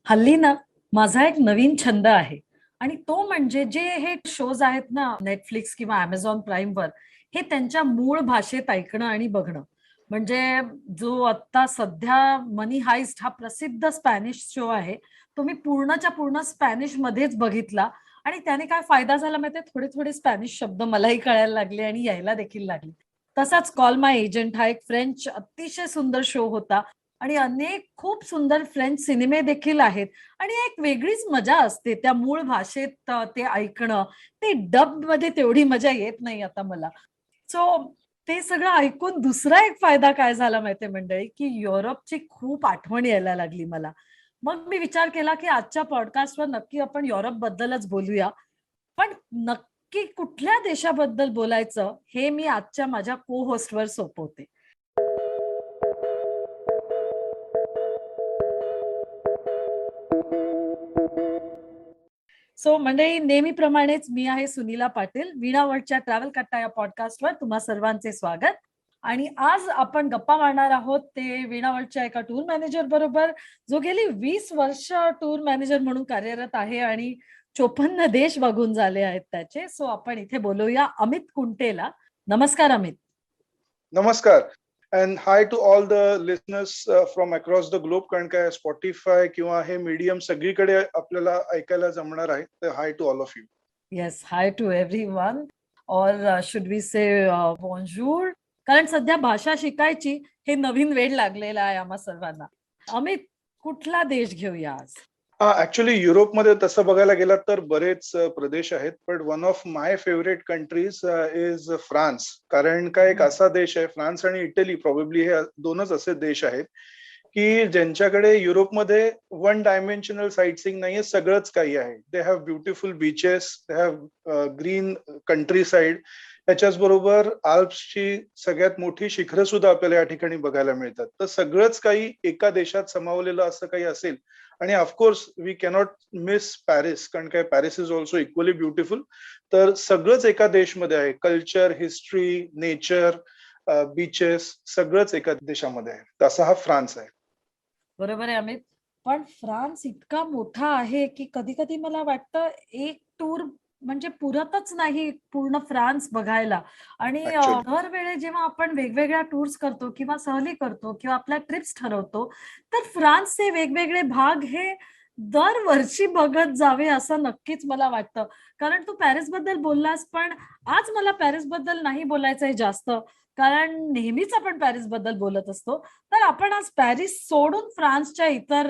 हल्ली ना माझा एक नवीन छंद आहे आणि तो म्हणजे जे हे शोज आहेत ना नेटफ्लिक्स किंवा अमेझॉन प्राईमवर हे त्यांच्या मूळ भाषेत ऐकणं आणि बघणं. म्हणजे जो आता सध्या मनी हाइस्ट हा प्रसिद्ध स्पॅनिश शो आहे, तो मी पूर्णच्या पूर्ण स्पॅनिश मध्येच बघितला. आणि त्याने काय फायदा झाला माहितीये, थोडे थोडे स्पॅनिश शब्द मलाही कळायला लागले आणि यायला देखील लागले. तसाच कॉल माय एजंट हा एक फ्रेंच अतिशय सुंदर शो होता आणि अनेक खूप सुंदर फ्रेंच सिनेमे देखील आहेत. आणि एक वेगळीच मजा असते त्या मूळ भाषेत ते ऐकणं. ते डब मध्ये तेवढी मजा येत नाही आता मला. सो ते सगळं ऐकून दुसरा एक फायदा काय झाला माहितीये मंडळी, की युरोपची खूप आठवण यायला लागली मला. मग मी विचार केला की आजच्या पॉडकास्टवर नक्की आपण युरोप बद्दलच बोलूया. पण नक्की कुठल्या देशाबद्दल बोलायचं हे मी आजच्या माझ्या को होस्टवर सोपवते. सो मंडळी, नेहमीप्रमाणेच मी आहे सुनीला पाटील. वीणा वर्ल्डच्या ट्रॅव्हल कट्टा या पॉडकास्टवर तुम्हा सर्वांचे स्वागत. आणि आज आपण गप्पा मारणार आहोत ते वीणा वर्ल्डच्या एका टूर मॅनेजर बरोबर, जो गेली 20 वर्ष टूर मॅनेजर म्हणून कार्यरत आहे आणि 54 देश बघून झाले आहेत त्याचे. सो आपण इथे बोलूया अमित कुंटेला. नमस्कार अमित. नमस्कार and hi to all the listeners from across the globe. कारण काय स्पॉटीफाय किंवा हे मीडियम सगळीकडे आपल्याला ऐकायला जमणार आहे. तर hi to all of you. Yes, hi to everyone. Or should we say bonjour, कारण सध्या भाषा शिकायची हे नवीन वेळ लागलेला आहे आम्हा सर्वांना. अमित, कुठला देश घेऊया आज? ऍक्च्युली युरोपमध्ये तसं बघायला गेलात तर बरेच प्रदेश आहेत, but one of my favourite countries is France. कारण काय एक असा देश आहे, फ्रान्स आणि इटली प्रॉबेबली हे दोनच असे देश आहेत की ज्यांच्याकडे युरोपमध्ये वन डायमेन्शनल साईट सीइंग नाहीये, सगळंच काही आहे. They have beautiful beaches, they have green country side. त्याच्याच बरोबर आल्प्सची सगळ्यात मोठी शिखरं सुद्धा आपल्याला या ठिकाणी बघायला मिळतात. तर सगळंच काही एका देशात समावलेलं असं काही असेल. आणि of course we cannot miss Paris, कारण काय Paris is also equally beautiful. तर सगळंच एका देशमध्ये आहे. कल्चर, हिस्ट्री, नेचर, बीचेस सगळंच एका देशामध्ये आहे. तसा हा फ्रान्स आहे. बरोबर आहे अमित. पण फ्रान्स इतका मोठा आहे की कधी कधी मला वाटतं एक टूर म्हणजे पुरतच नाही पूर्ण फ्रान्स बघायला. आणि ऍक्च्युली दरवेळी जेव्हा आपण वेगवेगळ्या टूर्स करतो किंवा सहली करतो किंवा आपल्या ट्रिप्स ठरवतो, तर फ्रान्सचे वेगवेगळे भाग हे दरवर्षी बघत जावे असं नक्कीच मला वाटतं. कारण तू पॅरिस बद्दल बोललास, पण आज मला पॅरिस बद्दल नाही बोलायचंय जास्त, कारण नेहमीच आपण पॅरिस बद्दल बोलत असतो. तर आपण आज पॅरिस सोडून फ्रान्सच्या इतर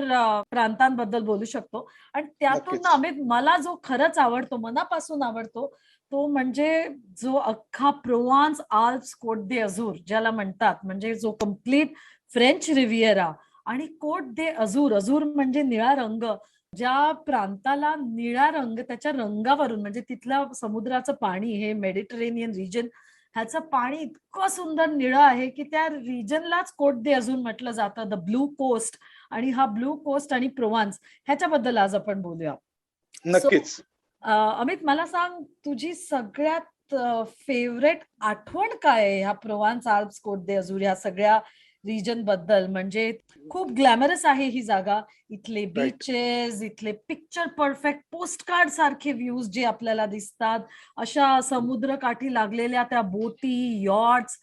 प्रांतांबद्दल बोलू शकतो. आणि त्यातून नक्कीच. अमित, मला जो खरंच आवडतो, मनापासून आवडतो, तो म्हणजे जो अख्खा प्रोव्हान्स आल्प्स कोट दे अझूर ज्याला म्हणतात, म्हणजे जो कम्प्लीट फ्रेंच रिव्हिएरा. आणि कोट दे अझूर, अझूर म्हणजे निळा रंग. ज्या प्रांताला निळा रंग त्याच्या रंगावरून, म्हणजे तिथलं समुद्राचं पाणी, हे मेडिटेरेनियन रिजन, ह्याचं पाणी इतकं सुंदर निळं आहे की त्या रिजनलाच कोट दे अजून म्हटलं जातं, द ब्लू कोस्ट. आणि हा ब्लू कोस्ट आणि प्रोव्हान्स ह्याच्याबद्दल आज आपण बोलूया. सो नक्कीच. अमित, मला सांग, तुझी सगळ्यात फेवरेट आठवण काय आहे ह्या प्रोव्हान्स आल्प्स कोट दे अझूर या सगळ्या रिजन बद्दल? म्हणजे खूप ग्लॅमरस आहे ही जागा. इथले राईट. बीचेस, इथले पिक्चर परफेक्ट पोस्ट कार्ड सारखे व्ह्यूज जे आपल्याला दिसतात, अशा समुद्रकाठी लागलेल्या त्या बोटी, यॉट्स,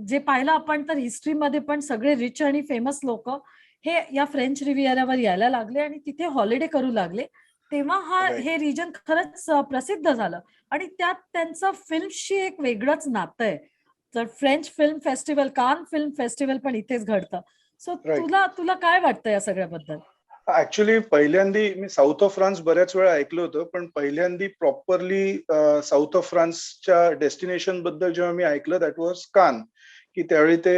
जे पाहिलं आपण तर हिस्ट्रीमध्ये पण सगळे रिच आणि फेमस लोक हे या फ्रेंच रिव्हिएरावर यायला लागले आणि तिथे हॉलिडे करू लागले. तेव्हा राईट. हे रिजन खरंच प्रसिद्ध झालं. आणि त्यात त्यांचं फिल्मशी एक वेगळंच नातं आहे. तर French film festival, Cannes film festival पण इथेच घडतं. So right. तुला तुला काय वाटतं या सगळ्याबद्दल? ऍक्च्युली पहिल्यांदी मी साऊथ ऑफ फ्रान्स बऱ्याच वेळा ऐकलं होतं, पण पहिल्यांदी प्रॉपरली साऊथ ऑफ फ्रान्सच्या डेस्टिनेशन बद्दल जेव्हा मी ऐकलं, दॅट वॉज कान. की त्यावेळी ते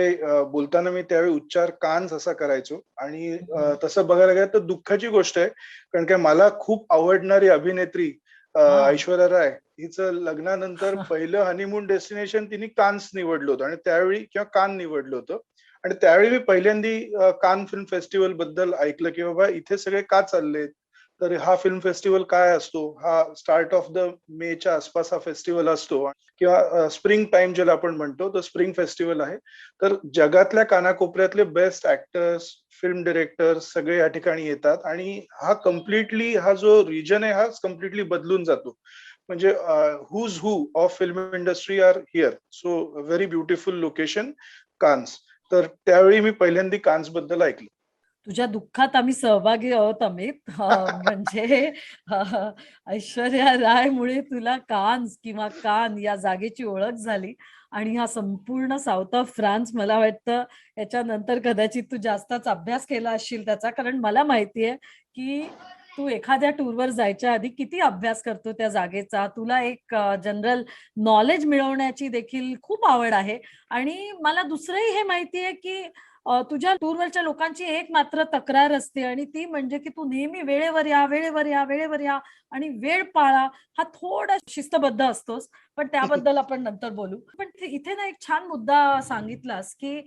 बोलताना मी त्यावेळी उच्चार कान्स असा करायचो. आणि तसं बघायला गेलं तर दुःखाची गोष्ट आहे, कारण काय मला खूप आवडणारी अभिनेत्री हा. ऐश्वर्या राय हिचं लग्नानंतर पहिलं हनीमून डेस्टिनेशन तिने कान्स निवडलं होतं आणि त्यावेळी किंवा कान निवडलं होतं. आणि त्यावेळी मी पहिल्यांदी कान फिल्म फेस्टिवल बद्दल ऐकलं की बाबा इथे सगळे का चाललेत, तर हा फिल्म फेस्टिवल काय असतो, हा स्टार्ट ऑफ द मेच्या आसपास हा फेस्टिवल असतो किंवा स्प्रिंग टाइम ज्याला आपण म्हणतो तो स्प्रिंग फेस्टिवल आहे. तर जगातल्या कानाकोपऱ्यातले बेस्ट ऍक्टर्स, फिल्म डिरेक्टर्स सगळे या ठिकाणी येतात आणि हा कम्प्लिटली हा जो रिजन आहे हा कम्प्लिटली बदलून जातो. म्हणजे who's who of film industry are here. So very beautiful location Cannes. तर त्यावेळी मी पहिल्यांदा कान्स बद्दल ऐकलं. तुझ्या दुःखात आम्ही सहभागी आहोत अमित. म्हणजे ऐश्वर्या रायमुळे तुला कान्स किंवा कान या जागेची ओळख झाली आणि हा संपूर्ण साऊथ ऑफ फ्रान्स मला वाटतं याच्यानंतर कदाचित तू जास्तच अभ्यास केला असशील त्याचा, कारण मला माहितीये की तू एखाद्या टूरवर जायच्या आधी किती अभ्यास करतो त्या जागेचा. तुला एक जनरल नॉलेज मिळवण्याची देखील खूप आवड आहे. आणि मला दुसरंही हे माहितीये की तुझ्या टूरवरच्या लोकांची एक मात्र तक्रार असते आणि ती म्हणजे की तू नेहमी वेळेवर या, वेळेवर या, वेळेवर या आणि वेळ पाळा. हा थोडा शिस्तबद्ध असतोस, पण त्याबद्दल आपण नंतर बोलू. पण इथे ना एक छान मुद्दा सांगितलास की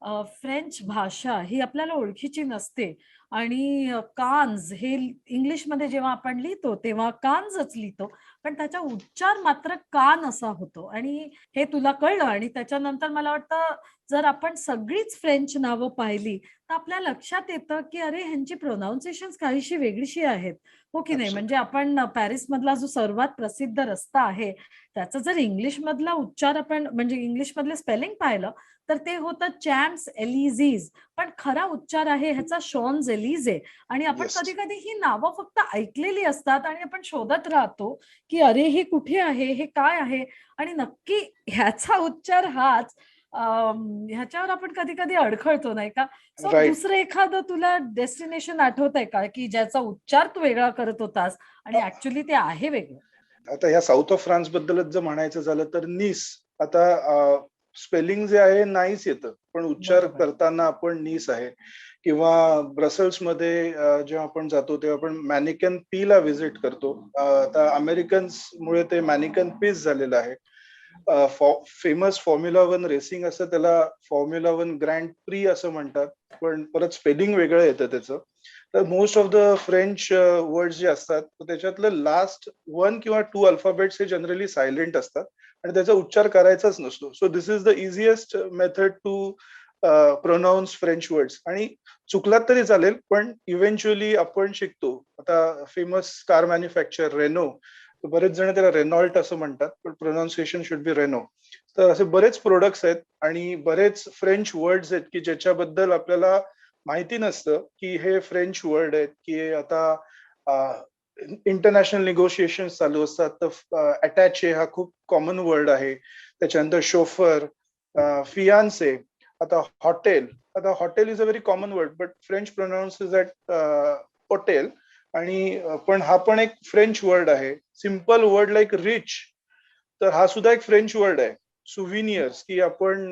फ्रेंच भाषा ही आपल्याला ओळखीची नसते आणि कान्स हे इंग्लिशमध्ये जेव्हा आपण लिहितो तेव्हा कान्सच लिहितो, पण त्याचा उच्चार मात्र कान असा होतो. आणि हे तुला कळलं आणि त्याच्यानंतर मला वाटतं जर आपण सगळीच फ्रेंच नावं पाहिली तर आपल्या लक्षात येतं की अरे ह्यांची प्रोनाऊन्सिएशन काहीशी वेगळीशी आहेत, हो की नाही. म्हणजे आपण पॅरिस मधला जो सर्वात प्रसिद्ध रस्ता आहे त्याचा जर इंग्लिश मधला उच्चार आपण म्हणजे इंग्लिश मधलं स्पेलिंग पाहिलं तर ते होतं चॅम्प्स एलिझीज, पण खरा उच्चार आहे ह्याचा शॉन्स एलिझे. आणि आपण येस. कधी कधी ही नावं फक्त ऐकलेली असतात आणि आपण शोधत राहतो की अरे हे कुठे आहे, हे काय आहे, आणि नक्की ह्याचा उच्चार हाच ह्याच्यावर आपण कधी कधी अडखळतो नाही का. So right. दुसरं एखादं तुला डेस्टिनेशन आठवत आहे का की ज्याचा उच्चार तू वेगळा करत होतास आणि ऍक्च्युली ते आहे वेगळं. आता ह्या साऊथ ऑफ फ्रान्स बद्दलच जर म्हणायचं झालं तर निस. आता स्पेलिंग जे आहे नाहीच येतं, पण उच्चार बरोबर. करताना आपण निस आहे. किंवा ब्रसल्समध्ये जेव्हा आपण जातो तेव्हा आपण मॅनिकन पी ला व्हिजिट करतो. आता अमेरिकन्स मुळे ते मॅनिकन पीस झालेलं आहे. फेमस फॉर्म्युला 1 रेसिंग असं त्याला फॉर्म्युला 1 ग्रँड प्री असं म्हणतात, पण परत स्पेलिंग वेगळं येतं त्याचं. तर most of the French words जे असतात तर त्याच्यातलं लास्ट 1 किंवा 2 अल्फाबेट्स हे जनरली सायलेंट असतात आणि त्याचा उच्चार करायचाच नसतो. So this is the easiest method to pronounce French words. आणि चुकलात तरी चालेल, पण इव्हेंच्युअली आपण शिकतो. आता फेमस कार मॅन्युफॅक्चर रेनो, बरेच जण त्याला रेनॉल्ट असं म्हणतात, पण प्रोनाऊन्सिएशन शुड बी रेनो. तर असे बरेच प्रोडक्ट्स आहेत आणि बरेच फ्रेंच वर्ड्स आहेत की ज्याच्याबद्दल आपल्याला माहिती नसतं की हे फ्रेंच वर्ड आहेत. की आता इंटरनॅशनल निगोशिएशन चालू असतात तर अटॅचे हा खूप कॉमन वर्ड आहे. त्याच्यानंतर शोफर, फियान्से, आता हॉटेल. आता hotel is a very common word but French pronounce is at hotel. आणि पण हा पण एक फ्रेंच वर्ड आहे. सिम्पल वर्ड लाईक रिच, तर हा सुद्धा एक फ्रेंच वर्ड आहे. सुव्हिनियर्स, की आपण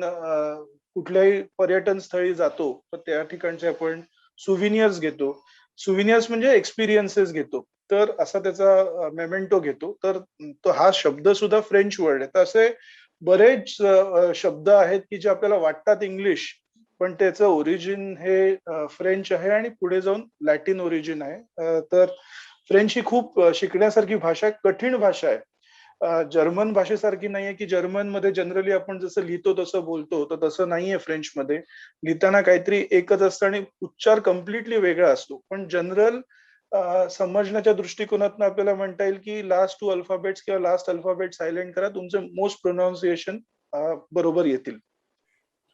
कुठल्याही पर्यटन स्थळी जातो तर त्या ठिकाणचे आपण सुव्हिनियर्स घेतो. सुव्हिनियर्स म्हणजे एक्सपिरियन्सेस घेतो. तर असा त्याचा मेमेंटो घेतो. तर तो हा शब्द सुद्धा फ्रेंच वर्ड आहे. तर असे बरेच शब्द आहेत की जे आपल्याला वाटतात इंग्लिश, पण त्याचं ओरिजिन हे फ्रेंच आहे आणि पुढे जाऊन लॅटिन ओरिजिन आहे. तर फ्रेंच ही खूप शिकण्यासारखी भाषा आहे, कठीण भाषा आहे. जर्मन भाषेसारखी नाहीये की जर्मन मध्ये जनरली आपण जसं लिहितो तसं बोलतो, तर तसं नाहीये फ्रेंच मध्ये. लिहिताना काहीतरी एकच असतं आणि उच्चार कम्प्लिटली वेगळा असतो. पण जनरल समजण्याच्या दृष्टिकोनातून आपल्याला म्हणता येईल की लास्ट 2 अल्फाबेट्स किंवा लास्ट अल्फाबेट सायलेंट करा, तुमचं मोस्ट प्रोनाऊन्सिएशन बरोबर येतील.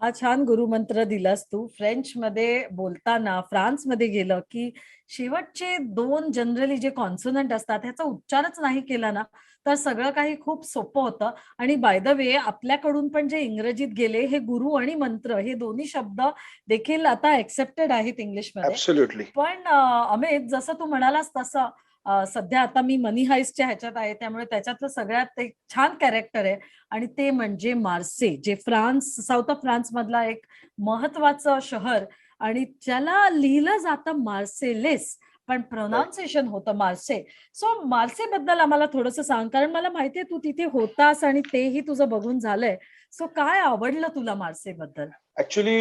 हा छान गुरुमंत्र दिलास तू. फ्रेंच मध्ये बोलताना फ्रान्समध्ये गेलं की शेवटचे दोन जनरली जे कॉन्सोनंट असतात ह्याचा उच्चारच नाही केला ना तर सगळं काही खूप सोपं होतं. आणि बाय द वे आपल्याकडून पण जे इंग्रजीत गेले हे गुरु आणि मंत्र हे दोन्ही शब्द देखील आता एक्सेप्टेड आहेत इंग्लिशमध्ये. ऍब्सोल्युटली. पण अमित जसं तू म्हणालास तसं सध्या आता मी मनी हाइस्टच्या ह्याच्यात आहे त्यामुळे त्याच्यातलं सगळ्यात एक छान कॅरेक्टर आहे आणि ते म्हणजे मार्से, जे फ्रान्स साऊथ ऑफ फ्रान्स मधला एक महत्वाचं शहर आणि ज्याला लिहिलं जातं मार्सेलेस. पण प्रोनाऊन्सिएशन होतं मार्से. सो मार्से बद्दल आम्हाला थोडंसं सांग, कारण मला माहितीये तू तिथे होतास आणि तेही तुझं बघून झालंय. सो काय आवडलं तुला मार्से बद्दल? ऍक्च्युली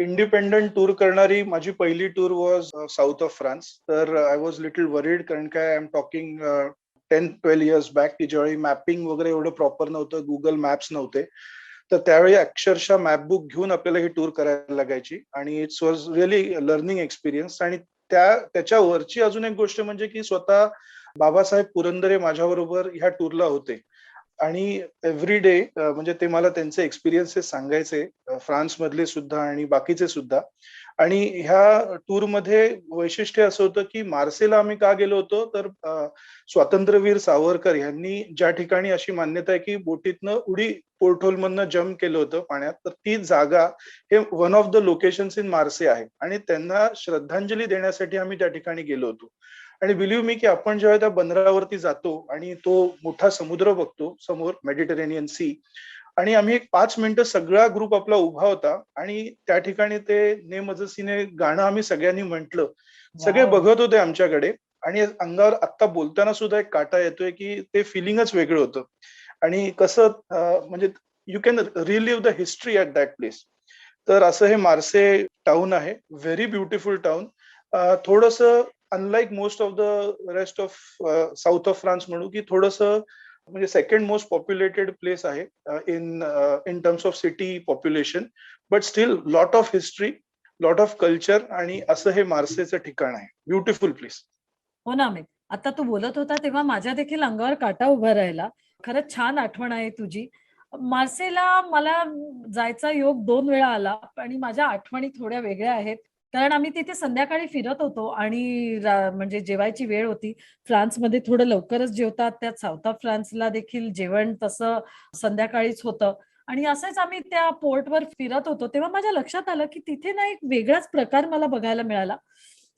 इंडिपेंडंट टूर करणारी माझी पहिली tour was south of France. तर आय वॉज लिटल वरीड, कारण काय I am talking 10-12 years back, की ज्यावेळी मॅपिंग वगैरे एवढं प्रॉपर नव्हतं, गुगल मॅप्स नव्हते. तर त्यावेळी अक्षरशः मॅपबुक घेऊन आपल्याला ही टूर करायला लागायची आणि it's was really learning experience. आणि त्याच्यावरची अजून एक गोष्ट म्हणजे की स्वतः बाबासाहेब पुरंदरे माझ्याबरोबर ह्या टूरला होते. आणि एव्हरी डे म्हणजे ते मला त्यांचे एक्सपिरियन्सेस सांगायचे, फ्रान्स मधले सुद्धा आणि बाकीचे सुद्धा. आणि ह्या टूर मध्ये वैशिष्ट्य असं होतं की मार्सेला आम्ही का गेलो होतो, तर स्वातंत्र्यवीर सावरकर यांनी ज्या ठिकाणी अशी मान्यता आहे की बोटीतनं उडी पोर्टहोल मधनं जम्प केलं होतं पाण्यात, तर ती जागा हे one of the locations in मार्से आहे. आणि त्यांना श्रद्धांजली देण्यासाठी आम्ही त्या ठिकाणी गेलो होतो. आणि बिलीव्ह मी की आपण जेव्हा त्या बंदरावरती जातो आणि तो मोठा समुद्र बघतो समोर, मेडिटेरेनियन सी, आणि आम्ही एक 5 मिनिटं सगळा ग्रुप आपला उभा होता आणि त्या ठिकाणी ते नेमजसीने गाणं आम्ही सगळ्यांनी म्हटलं. सगळे वाव. बघत होते आमच्याकडे आणि अंगावर आत्ता बोलताना सुद्धा एक काटा येतोय की ते फिलिंगच वेगळं होतं. आणि कसं म्हणजे you can relive the history at that place. तर असं हे मार्से टाउन आहे, व्हेरी ब्युटिफुल टाउन. थोडस unlike most of the rest of south of France म्हणू की थोडस म्हणजे सेकंड मोस्ट पॉप्युलेटेड प्लेस आहे in in terms of city population. But still lot of history, lot of culture, आणि असं हे मार्सेचं ठिकाण आहे. Beautiful place. हो ना अमित, आता तू बोलत होता तेव्हा माझ्या देखील अंगावर काटा उभा राहिला. खरंच छान आठवण आहे तुझी. मार्सेला मला जायचा योग 2 वेळा आला आणि माझ्या आठवणी थोड्या वेगळ्या आहेत. कारण आम्ही तिथे संध्याकाळी फिरत होतो आणि म्हणजे जेवायची वेळ होती. फ्रान्समध्ये थोडं लवकरच जेवतात, त्यात साऊथ ऑफ फ्रान्सला देखील जेवण तसं संध्याकाळीच होतं. आणि असंच आम्ही त्या पोर्टवर फिरत होतो तेव्हा माझ्या लक्षात आलं की तिथे ना एक वेगळाच प्रकार मला बघायला मिळाला.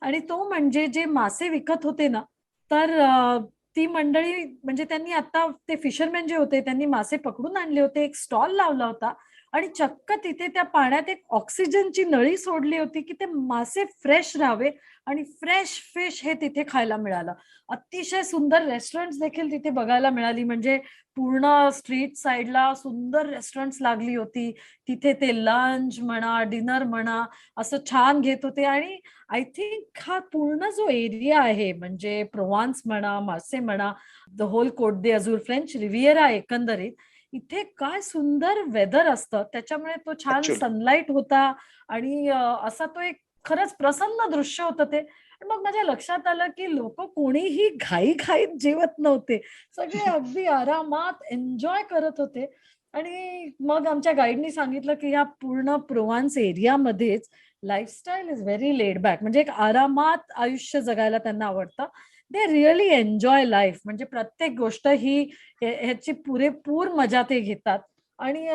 आणि तो म्हणजे जे मासे विकत होते ना, तर ती मंडळी म्हणजे त्यांनी आता ते फिशरमॅन जे होते त्यांनी मासे पकडून आणले होते, एक स्टॉल लावला होता आणि चक्क तिथे त्या पाण्यात एक ऑक्सिजनची नळी सोडली होती की ते मासे फ्रेश राहावे आणि फ्रेश फिश हे तिथे खायला मिळालं. अतिशय सुंदर रेस्टॉरंट्स देखील तिथे बघायला मिळाली. म्हणजे पूर्ण स्ट्रीट साईडला सुंदर रेस्टॉरंट्स लागली होती. तिथे ते लंच म्हणा, डिनर म्हणा, असं छान घेत होते. आणि आय थिंक हा पूर्ण जो एरिया आहे म्हणजे प्रोव्हान्स म्हणा, मार्से म्हणा, the whole Cote de Azur, French Riviera एकंदरीत, इथे काय सुंदर वेदर असतं. त्याच्यामुळे तो छान ऍक्च्युअली सनलाईट होता आणि असा तो एक खरंच प्रसन्न दृश्य होतं ते. आणि मग माझ्या लक्षात आलं की लोक कोणीही घाईघाईत जेवत नव्हते. सगळे अगदी आरामात एन्जॉय करत होते. आणि मग आमच्या गाईडनी सांगितलं की या पूर्ण प्रोव्हान्स एरियामध्येच lifestyle is very laid back, म्हणजे एक आरामात आयुष्य जगायला त्यांना आवडतं. दे रिअली एन्जॉय लाईफ, म्हणजे प्रत्येक गोष्ट ही ह्याची पुरेपूर मजा ते घेतात. आणि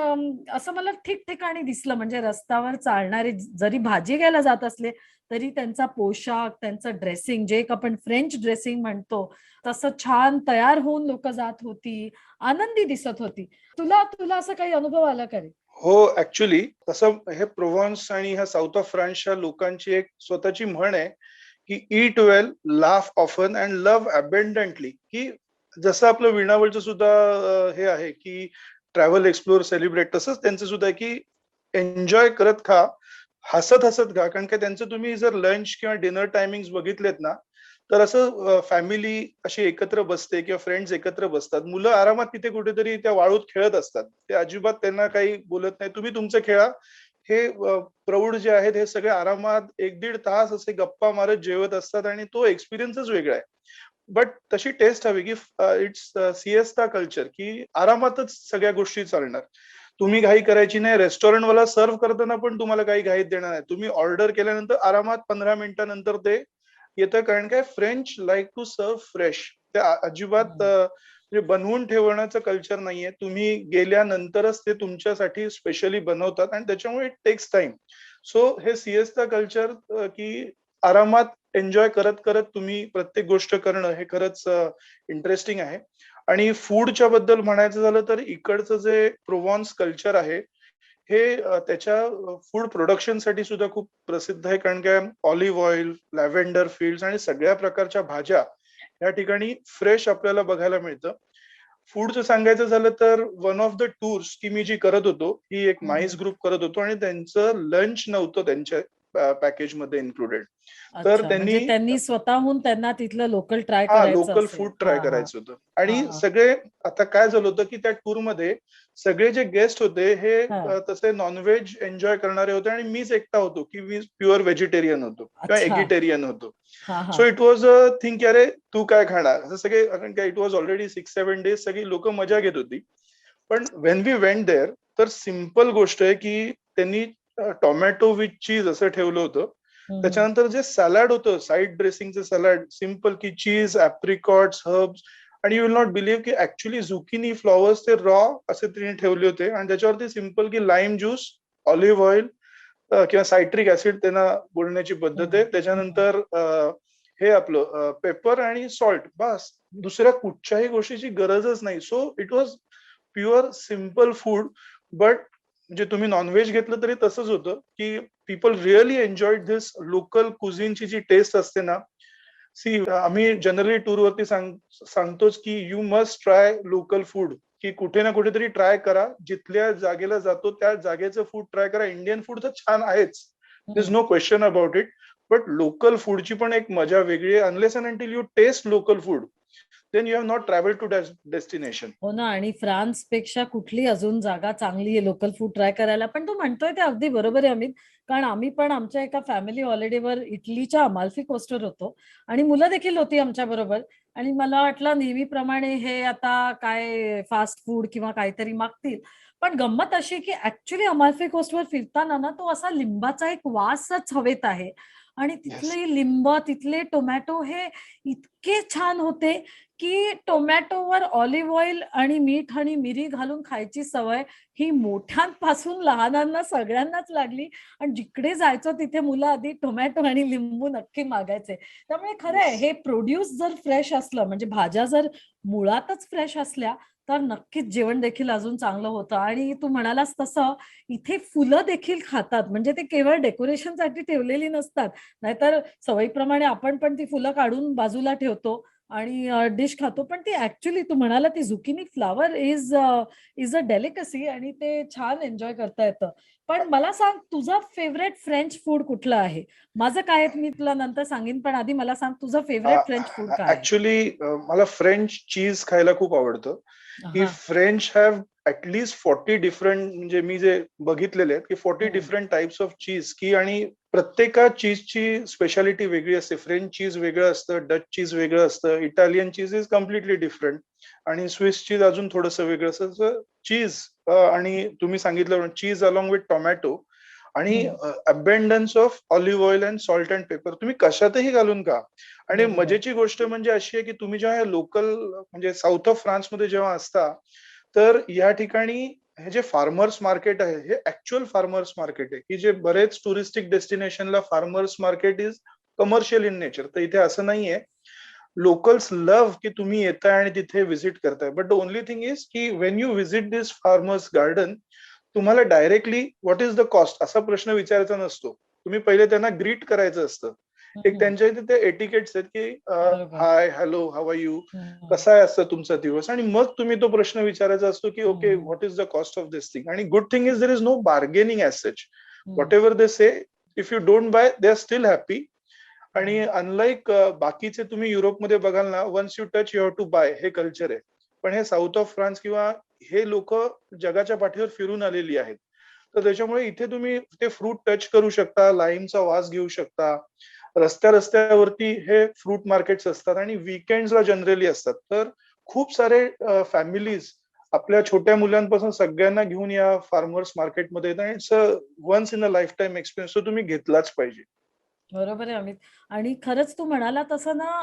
असं मला ठिकठिकाणी दिसलं, म्हणजे रस्त्यावर चालणारे जरी भाजी घ्यायला जात असले तरी त्यांचा पोशाख, त्यांचं ड्रेसिंग, जे एक आपण फ्रेंच ड्रेसिंग म्हणतो, तसं छान तयार होऊन लोक जात होती, आनंदी दिसत होती. तुला तुला असं काही अनुभव आला का रे? हो, ऍक्च्युली तसं हे प्रोव्हान्स आणि ह्या साऊथ ऑफ फ्रान्सच्या लोकांची एक स्वतःची म्हण आहे की eat well, laugh often and love abundantly. की जसं आपलं विणावळचं सुद्धा हे आहे की ट्रॅव्हल, एक्सप्लोर, सेलिब्रेट, तसंच त्यांचं सुद्धा आहे की एन्जॉय करत खा, हसत हसत खा. कारण का त्यांचं तुम्ही जर लंच किंवा डिनर टायमिंग बघितलेत ना, तर असं फॅमिली अशी एकत्र बसते किंवा फ्रेंड्स एकत्र बसतात. मुलं आरामात तिथे कुठेतरी त्या वाळूत खेळत असतात. ते अजिबात त्यांना काही बोलत नाही, तुम्ही तुमचं खेळा. हे प्रौढ जे आहेत हे सगळे आरामात 1-1.5 तास असे गप्पा मारत जेवत असतात आणि तो एक्सपिरियन्सच वेगळा आहे. बट तशी टेस्ट हवी की इट्स सिएस्टा कल्चर, की आरामातच सगळ्या गोष्टी चालणार. तुम्ही घाई करायची नाही. रेस्टॉरंट वाला सर्व्ह करताना पण तुम्हाला काही घाईत देणार नाही. तुम्ही ऑर्डर केल्यानंतर आरामात 15 मिनिटानंतर ते येतं. कारण काय, French like to serve fresh. ते अजिबात म्हणजे बनवून ठेवण्याचं कल्चर नाहीये. तुम्ही गेल्यानंतरच ते तुमच्यासाठी स्पेशली बनवतात आणि त्याच्यामुळे इट टेक्स टाइम. सो हे सिएस्टा कल्चर की आरामात एन्जॉय करत करत तुम्ही प्रत्येक गोष्ट करणं, हे खरंच इंटरेस्टिंग आहे. आणि फूडच्या बद्दल म्हणायचं झालं तर इकडचं जे प्रोव्हान्स कल्चर आहे हे त्याच्या फूड प्रोडक्शनसाठी सुद्धा खूप प्रसिद्ध आहे, कारण काय ऑलिव्ह ऑइल, लॅव्हेंडर फील्ड्स आणि सगळ्या प्रकारच्या भाज्या या ठिकाणी फ्रेश आपल्याला बघायला मिळतं. फूडचं सांगायचं झालं तर वन ऑफ द टूर्स की मी जी करत होतो, ही एक माईस ग्रुप करत होतो आणि त्यांचं लंच नव्हतं त्यांच्या पॅकेजमध्ये इन्क्लुडेड. तर अच्छा, म्हणजे त्यांनी त्यांनी स्वतःहून त्यांना तिथलं लोकल ट्राय हा करायचं लोकल असेल. फूड ट्राय हा हा करायचं होतं. हा आणि हा सगळे आता काय झालं होतं की त्या टूर मध्ये सगळे जे गेस्ट होते हे हा. तसे नॉनव्हेज एन्जॉय करणारे होते आणि मीच एकटा होतो की मी प्युअर व्हेजिटेरियन होतो किंवा अच्छा. एगिटेरियन होतो. हा हा so it was a think की अरे तू काय खाणार असं सगळे, कारण काय इट वॉज ऑलरेडी 6-7 days सगळी लोक मजा घेत होती. पण वेन वी वेंट देअर तर सिम्पल गोष्ट आहे की त्यांनी टोमॅटो विथ चीज असं ठेवलं होतं. हम्म. त्याच्यानंतर जे सॅलड होतं, साईड ड्रेसिंगचं सॅलड, सिम्पल की चीज, ॲप्रिकॉट्स, हर्ब्स, आणि यू विल नॉट बिलीव्ह की ऍक्च्युली झुकिनी फ्लॉवर्स ते रॉ असे तिने ठेवले होते आणि त्याच्यावरती सिम्पल की लाईम ज्यूस, ऑलिव्ह ऑइल किंवा सायट्रिक ऍसिड त्यांना बोलण्याची पद्धत आहे, हम्म. त्याच्यानंतर हे आपलं पेपर आणि सॉल्ट, बस. दुसऱ्या कुठच्याही गोष्टीची गरजच नाही. So it was pure simple food. But म्हणजे तुम्ही नॉनव्हेज घेतलं तरी तसंच होतं की people really enjoyed this local कुझिनची जी टेस्ट असते ना. सी आम्ही जनरली टूरवरती सांगतोच की you must try local food, की कुठे ना कुठेतरी ट्राय करा. जिथल्या जागेला जातो त्या जागेचं फूड ट्राय करा. इंडियन फूड तर छान आहेच, this hmm. No question about it. But local फूडची पण एक मजा वेगळी आहे. Unless and until you taste local food then you have not travel to destination. हो ना, आणि फ्रान्स पेक्षा कुठली अजून जागा चांगली आहे लोकल फूड ट्राय करायला. पण तू म्हणतोय ते अगदी बरोबर आहे अमित. कारण आम्ही पण आमच्या एका फॅमिली हॉलिडेवर इटलीच्या अमाल्फी कोस्टवर होतो आणि मुलं देखील होती आमच्या बरोबर. आणि मला वाटलं नेहमीप्रमाणे हे आता काय फास्ट फूड किंवा काहीतरी मागतील. पण गंमत अशी की ऍक्च्युली अमाल्फी कोस्टवर फिरताना ना तो असा लिंबाचा एक वासच हवेत आहे. आणि येस. तिथले लिंब, तिथले टोमॅटो हे इतके छान होते की टोमॅटोवर ऑलिव्ह ऑइल आणि मीठ आणि मिरी घालून खायची सवय ही मोठ्यांपासून लहानांना सगळ्यांनाच लागली. आणि जिकडे जायचो तिथे मुलं आधी टोमॅटो आणि लिंबू नक्की मागायचे. त्यामुळे खरं आहे, येस. हे प्रोड्यूस जर फ्रेश असलं, म्हणजे भाज्या जर मुळातच फ्रेश असल्या, तर नक्कीच जेवण देखील अजून चांगलं होतं. आणि तू म्हणालास तसं इथे फुलं देखील खातात, म्हणजे ते केवळ डेकोरेशनसाठी ठेवलेली नसतात. नाहीतर सवयीप्रमाणे आपण पण ती फुलं काढून बाजूला ठेवतो आणि डिश खातो. पण ती ऍक्च्युली तू म्हणाला ती zucchini flower is a delicacy आणि ते छान एन्जॉय करता येतं. पण मला सांग, तुझं फेवरेट फ्रेंच फूड कुठलं आहे? माझं काय आहे मी तुला नंतर सांगेन, पण आधी मला सांग तुझं फेवरेट फ्रेंच फूड काय आहे? ऍक्च्युली मला फ्रेंच चीज खायला खूप आवडतं. की हा. फ्रेंच हॅव ॲटलिस्ट 40 डिफरंट, म्हणजे मी जे बघितलेले आहेत की 40 हम्म. डिफरंट टाइप्स ऑफ चीज, की आणि प्रत्येका चीजची स्पेशालिटी वेगळी असते. फ्रेंच चीज वेगळं असतं, डच चीज वेगळं असतं, Italian cheese is completely different, आणि स्विस चीज अजून थोडंसं वेगळं असतं. चीज आणि तुम्ही सांगितलं चीज अलॉंग विथ टोमॅटो आणि hmm. Abundance of olive oil and salt and pepper, तुम्ही कशातही घालून खा. आणि बरोबर. मजेची गोष्ट म्हणजे अशी आहे की तुम्ही जेव्हा लोकल म्हणजे साऊथ ऑफ फ्रान्स मध्ये जेव्हा असता, तर या ठिकाणी हे जे फार्मर्स मार्केट आहे हे ऍक्च्युअल फार्मर्स मार्केट आहे, की जे बरेच टुरिस्टिक डेस्टिनेशनला farmers market is commercial in nature. तर इथे असं नाहीये. लोकल्स लव्ह की तुम्ही येताय आणि तिथे व्हिजिट करताय. But the only thing is की when you visit this farmers garden, तुम्हाला directly what is the cost असा प्रश्न विचारायचा नसतो. तुम्ही पहिले त्यांना ग्रीट करायचं असतं. एक हम्म. त्यांच्या इथे ते एटिकेट्स आहेत की बरोबर. हाय, हॅलो, हाऊ आर यू, हम्म. कसा आहे असतं तुमचा दिवस, आणि मग तुम्ही तो प्रश्न विचारायचा असतो की okay hmm. What is the cost of this thing. आणि good thing is there is no bargaining as such. Hmm. Whatever they say, if you don't buy they are still happy. आणि hmm. Unlike बाकीचे तुम्ही युरोपमध्ये बघाल ना, once you touch you have to buy, हे culture आहे. पण हे साऊथ ऑफ फ्रान्स किंवा हे लोक जगाच्या पाठीवर फिरून आलेली आहेत. तर त्याच्यामुळे इथे तुम्ही ते फ्रूट टच करू शकता, लाईमचा वास घेऊ शकता. रस्त्यावरती हे फ्रूट मार्केट्स असतात आणि वीकेंड्सला जनरली असतात. तर खूप सारे फॅमिलीज आपल्या छोट्या मुलांपासून सगळ्यांना घेऊन या फार्मर्स मार्केटमध्ये येतात. It's a once in a life time experience, तो तुम्ही घेतलाच पाहिजे. बरोबर आहे अमित. आणि खरंच तू म्हणाला तसं ना,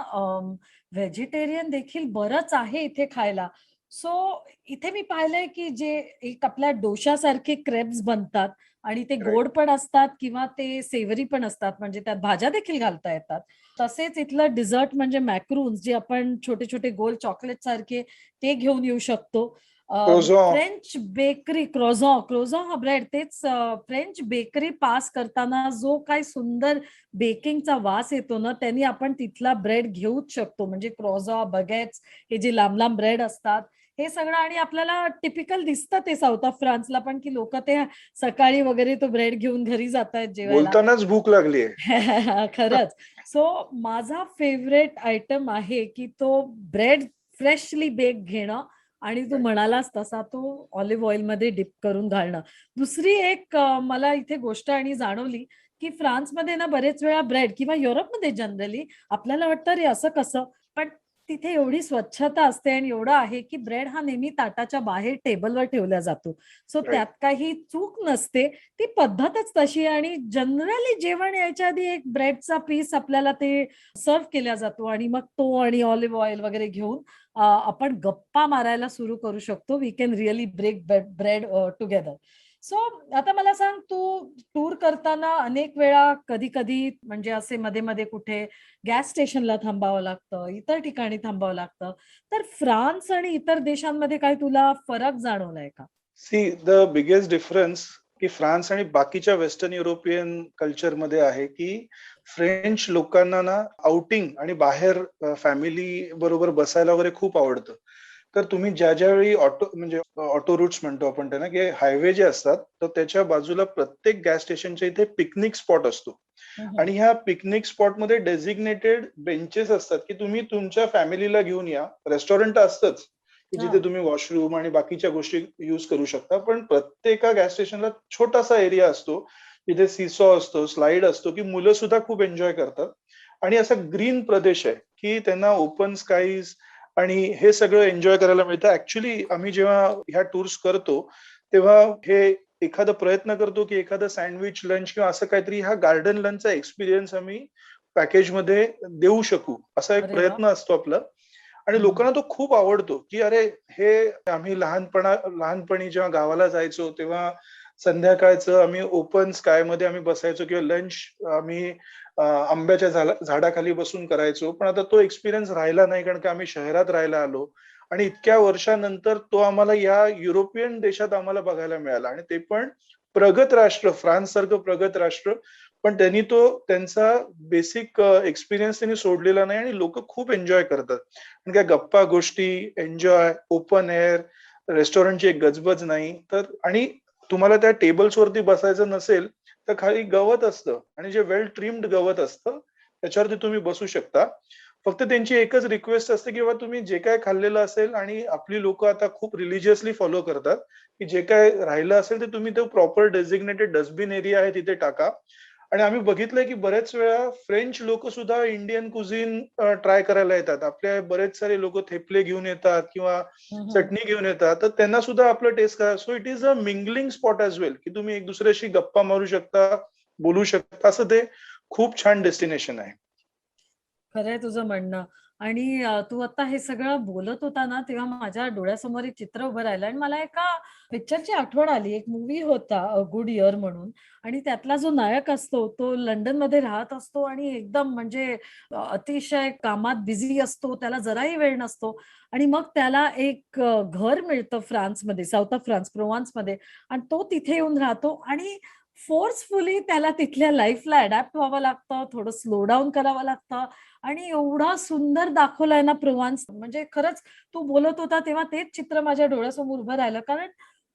व्हेजिटेरियन देखील बरंच आहे इथे खायला. सो इथे मी पाहिलंय की जे एक आपल्या डोशासारखे क्रेप्स बनतात आणि ते राईट. गोड पण असतात किंवा ते सेवरी पण असतात, म्हणजे त्यात भाज्या देखील घालता येतात. तसेच इथलं डिझर्ट म्हणजे मॅक्रून्स, जे आपण छोटे छोटे गोल चॉकलेट सारखे ते घेऊन येऊ शकतो. क्रोझॉन. फ्रेंच बेकरी, क्रोझॉ हा ब्रेड, तेच फ्रेंच बेकरी पास करताना जो काय सुंदर बेकिंगचा वास येतो ना, त्यांनी आपण तिथला ब्रेड घेऊच शकतो. म्हणजे क्रोझॉ, बगेट्स, हे जे लांब लांब ब्रेड असतात, हे सगळं. आणि आपल्याला टिपिकल दिसतं ते साऊथ ऑफ फ्रान्सला पण, की लोक ते सकाळी वगैरे तो ब्रेड घेऊन घरी जात आहेत जेवायला. बोलतानाच भूक लागली आहे. खरंच. सो माझा फेवरेट आयटम आहे की तो ब्रेड फ्रेशली बेक घेणं आणि तू म्हणालास तसा तो ऑलिव्ह ऑइल मध्ये डिप करून घालणं. दुसरी एक मला इथे गोष्ट आणि जाणवली की फ्रान्समध्ये ना बरेच वेळा ब्रेड, किंवा युरोपमध्ये जनरली आपल्याला वाटतं रे असं कसं, पण तिथे एवढी स्वच्छता असते आणि एवढं आहे की ब्रेड हा नेहमी ताटाच्या बाहेर टेबलवर ठेवला जातो. So Right. त्यात काही चूक नसते, ती पद्धतच तशी आहे. आणि जनरली जेवण यायच्या आधी एक ब्रेडचा पीस आपल्याला ते सर्व केला जातो आणि मग तो आणि ऑलिव्ह ऑइल वगैरे घेऊन आपण गप्पा मारायला सुरू करू शकतो. We can really break bread together. So आता मला सांग, तू टूर करताना अनेक वेळा कधी कधी म्हणजे असे मध्ये मध्ये कुठे गॅस स्टेशनला थांबावं लागतं, इतर ठिकाणी थांबावं लागतं, तर फ्रान्स आणि इतर देशांमध्ये काय तुला फरक जाणवलाय का? सी द बिगेस्ट डिफरन्स की फ्रान्स आणि बाकीच्या वेस्टर्न युरोपियन कल्चरमध्ये आहे की फ्रेंच लोकांना ना आउटिंग आणि बाहेर फॅमिली बरोबर बसायला वगैरे खूप आवडतं. तर तुम्ही ज्या ज्यावेळी ऑटो म्हणजे ऑटो रूट्स म्हणतो आपण त्यांना, की हायवे जे असतात, तर त्याच्या बाजूला प्रत्येक गॅस स्टेशनच्या इथे पिकनिक स्पॉट असतो. हम्म. आणि ह्या पिकनिक स्पॉटमध्ये डेझिग्नेटेड बेंचेस असतात की तुम्ही तुमच्या फॅमिलीला घेऊन या. रेस्टॉरंट असतंच की हा. जिथे तुम्ही वॉशरूम आणि बाकीच्या गोष्टी युज करू शकता, पण प्रत्येका गॅस स्टेशनला छोटासा एरिया असतो जिथे सीसॉ असतो, स्लाइड असतो, की मुलं सुद्धा खूप एन्जॉय करतात. आणि असा ग्रीन प्रदेश आहे की त्यांना ओपन स्काईज आणि हे सगळं एन्जॉय करायला मिळतं. ऍक्च्युली आम्ही जेव्हा ह्या टूर्स करतो तेव्हा हे एखादा प्रयत्न करतो की एखादं सँडविच लंच किंवा असं काहीतरी हा गार्डन लंचचा एक्सपिरियन्स आम्ही पॅकेजमध्ये देऊ शकू, असा एक अरे वा. प्रयत्न असतो आपला. आणि हम्म. लोकांना तो खूप आवडतो की अरे, हे आम्ही लहानपणी जेव्हा गावाला जायचो तेव्हा संध्याकाळचं आम्ही ओपन स्काय मध्ये आम्ही बसायचो किंवा लंच आम्ही आंब्याच्या झाडाखाली बसून करायचो. पण आता तो एक्सपिरियन्स राहिला नाही, कारण की आम्ही शहरात राहायला आलो. आणि इतक्या वर्षानंतर तो आम्हाला या युरोपियन देशात आम्हाला बघायला मिळाला, आणि ते पण प्रगत राष्ट्र, फ्रान्स सारखं प्रगत राष्ट्र. पण त्यांनी तो त्यांचा बेसिक एक्सपिरियन्स त्यांनी सोडलेला नाही आणि लोक खूप एन्जॉय करतात. आणि काय गप्पा गोष्टी, एन्जॉय, ओपन एअर, रेस्टॉरंटची एक गजबज नाही तर. आणि तुम्हाला त्या टेबल्स वरती बसायचं नसेल तर खाली गवत असतं आणि जे वेल ट्रिम्ड गवत असतं त्याच्यावरती तुम्ही बसू शकता. फक्त त्यांची एकच रिक्वेस्ट असते की बाबा तुम्ही जे काय खाल्लेलं असेल, आणि आपली लोक आता खूप रिलिजियसली फॉलो करतात की जे काय राहिलं असेल ते तुम्ही तो प्रॉपर डेझिग्नेटेड डस्टबिन एरिया आहे तिथे टाका. आणि आम्ही बघितलंय की बरेच वेळा फ्रेंच लोक सुद्धा इंडियन कुझिन ट्राय करायला येतात. आपले बरेच सारे लोक थेपले घेऊन येतात किंवा हम्म. चटणी घेऊन येतात, तर त्यांना सुद्धा आपलं टेस्ट करा. So it is a mingling spot as well, की तुम्ही एक दुसऱ्याशी गप्पा मारू शकता, बोलू शकता. असं ते खूप छान डेस्टिनेशन आहे. खरंय तुझं म्हणणं. आणि तू आता हे सगळं बोलत होता ना, तेव्हा माझ्या डोळ्यासमोर एक चित्र उभं राहिलं आणि मला एका पिक्चरची आठवण आली. एक मूवी होता गुड इयर म्हणून, आणि त्यातला जो नायक असतो तो लंडनमध्ये राहत असतो आणि एकदम म्हणजे अतिशय कामात बिझी असतो, त्याला जराही वेळ नसतो. आणि मग त्याला एक घर मिळतं फ्रान्समध्ये, साऊथ ऑफ फ्रान्स, प्रोव्हान्समध्ये. आणि तो तिथे येऊन राहतो आणि फोर्सफुली त्याला तिथल्या लाईफला अडॅप्ट व्हावं लागतं, थोडं स्लो डाऊन करावं लागतं. आणि एवढा सुंदर दाखवलाय ना प्रोव्हान्स, म्हणजे खरंच तू बोलत होता तेव्हा तेच चित्र माझ्या डोळ्यासमोर उभं राहिलं. कारण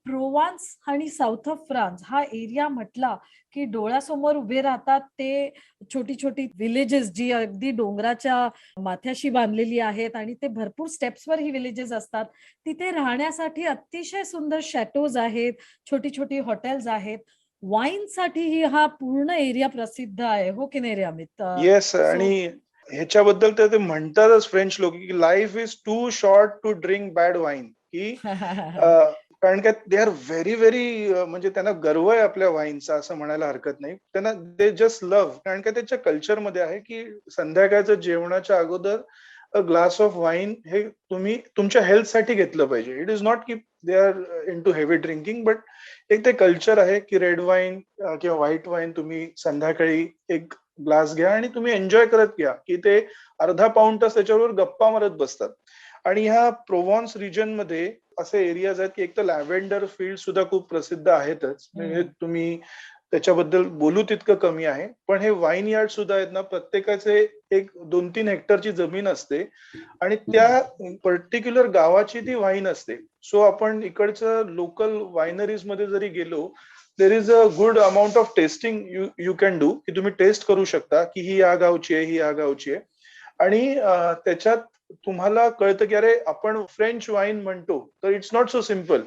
प्रोव्हान्स आणि साऊथ ऑफ फ्रान्स हा एरिया म्हटला की डोळ्यासमोर उभे राहतात ते छोटी छोटी विलेजेस, जी अगदी डोंगराच्या माथ्याशी बांधलेली आहेत आणि ते भरपूर स्टेप्सवर ही विलेजेस असतात. तिथे राहण्यासाठी अतिशय सुंदर शॅटोज आहेत, छोटी छोटी हॉटेल्स आहेत. वाईन साठी हा पूर्ण एरिया प्रसिद्ध आहे, हो की नाही रे अमित? येस, सो आणि ह्याच्याबद्दल तर ते म्हणतातच फ्रेंच लोक की life is too short to drink bad wine. की कारण का दे आर व्हेरी व्हेरी, म्हणजे त्यांना गर्व आहे आपल्या वाईनचा असं म्हणायला हरकत नाही. त्यांना दे जस्ट लव्ह, कारण का त्याच्या कल्चरमध्ये आहे की संध्याकाळचं जेवणाच्या अगोदर अ ग्लास ऑफ वाईन हे तुम्ही तुमच्या हेल्थसाठी घेतलं पाहिजे. इट इज नॉट की they are into heavy drinking, but एक ते कल्चर आहे की रेड वाईन किंवा व्हाईट वाईन तुम्ही संध्याकाळी एक ग्लास घ्या आणि तुम्ही एन्जॉय करत घ्या, की ते अर्धा पाऊण तास त्याच्यावर गप्पा मारत बसतात. आणि ह्या प्रोव्हॉन्स रिजन मध्ये असे एरियाज आहेत की एक तर लॅव्हेंडर फील्ड सुद्धा खूप प्रसिद्ध आहेतच. म्हणजे तुम्ही त्याच्याबद्दल बोलू तितकं कमी आहे. पण हे वाईन यार्ड सुद्धा आहेत ना, प्रत्येकाचे 1-2-3 हेक्टरची जमीन असते आणि त्या पर्टिक्युलर गावाची ती वाईन असते. सो आपण इकडचं लोकल वायनरीज मध्ये जरी गेलो, there is a good amount of testing you can do, की तुम्ही टेस्ट करू शकता की ही या गावची आहे, ही या गावची आहे. आणि त्याच्यात तुम्हाला कळतं की अरे आपण फ्रेंच वाईन म्हणतो, तर इट्स नॉट सो सिम्पल.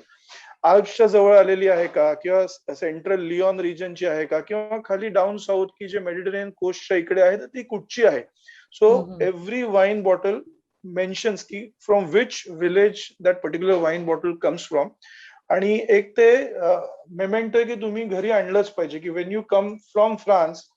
आल्प्सच्या जवळ आलेली आहे का, किंवा सेंट्रल लिओन रिजनची आहे का, किंवा खाली डाऊन साऊथ की जे मेडिटेरियन कोस्टच्या इकडे आहे, तर ती कुठची आहे. So every wine bottle mentions की from which village that particular wine bottle comes from. आणि एक ते मेमेंटो की तुम्ही घरी आणलंच पाहिजे की when you come from France,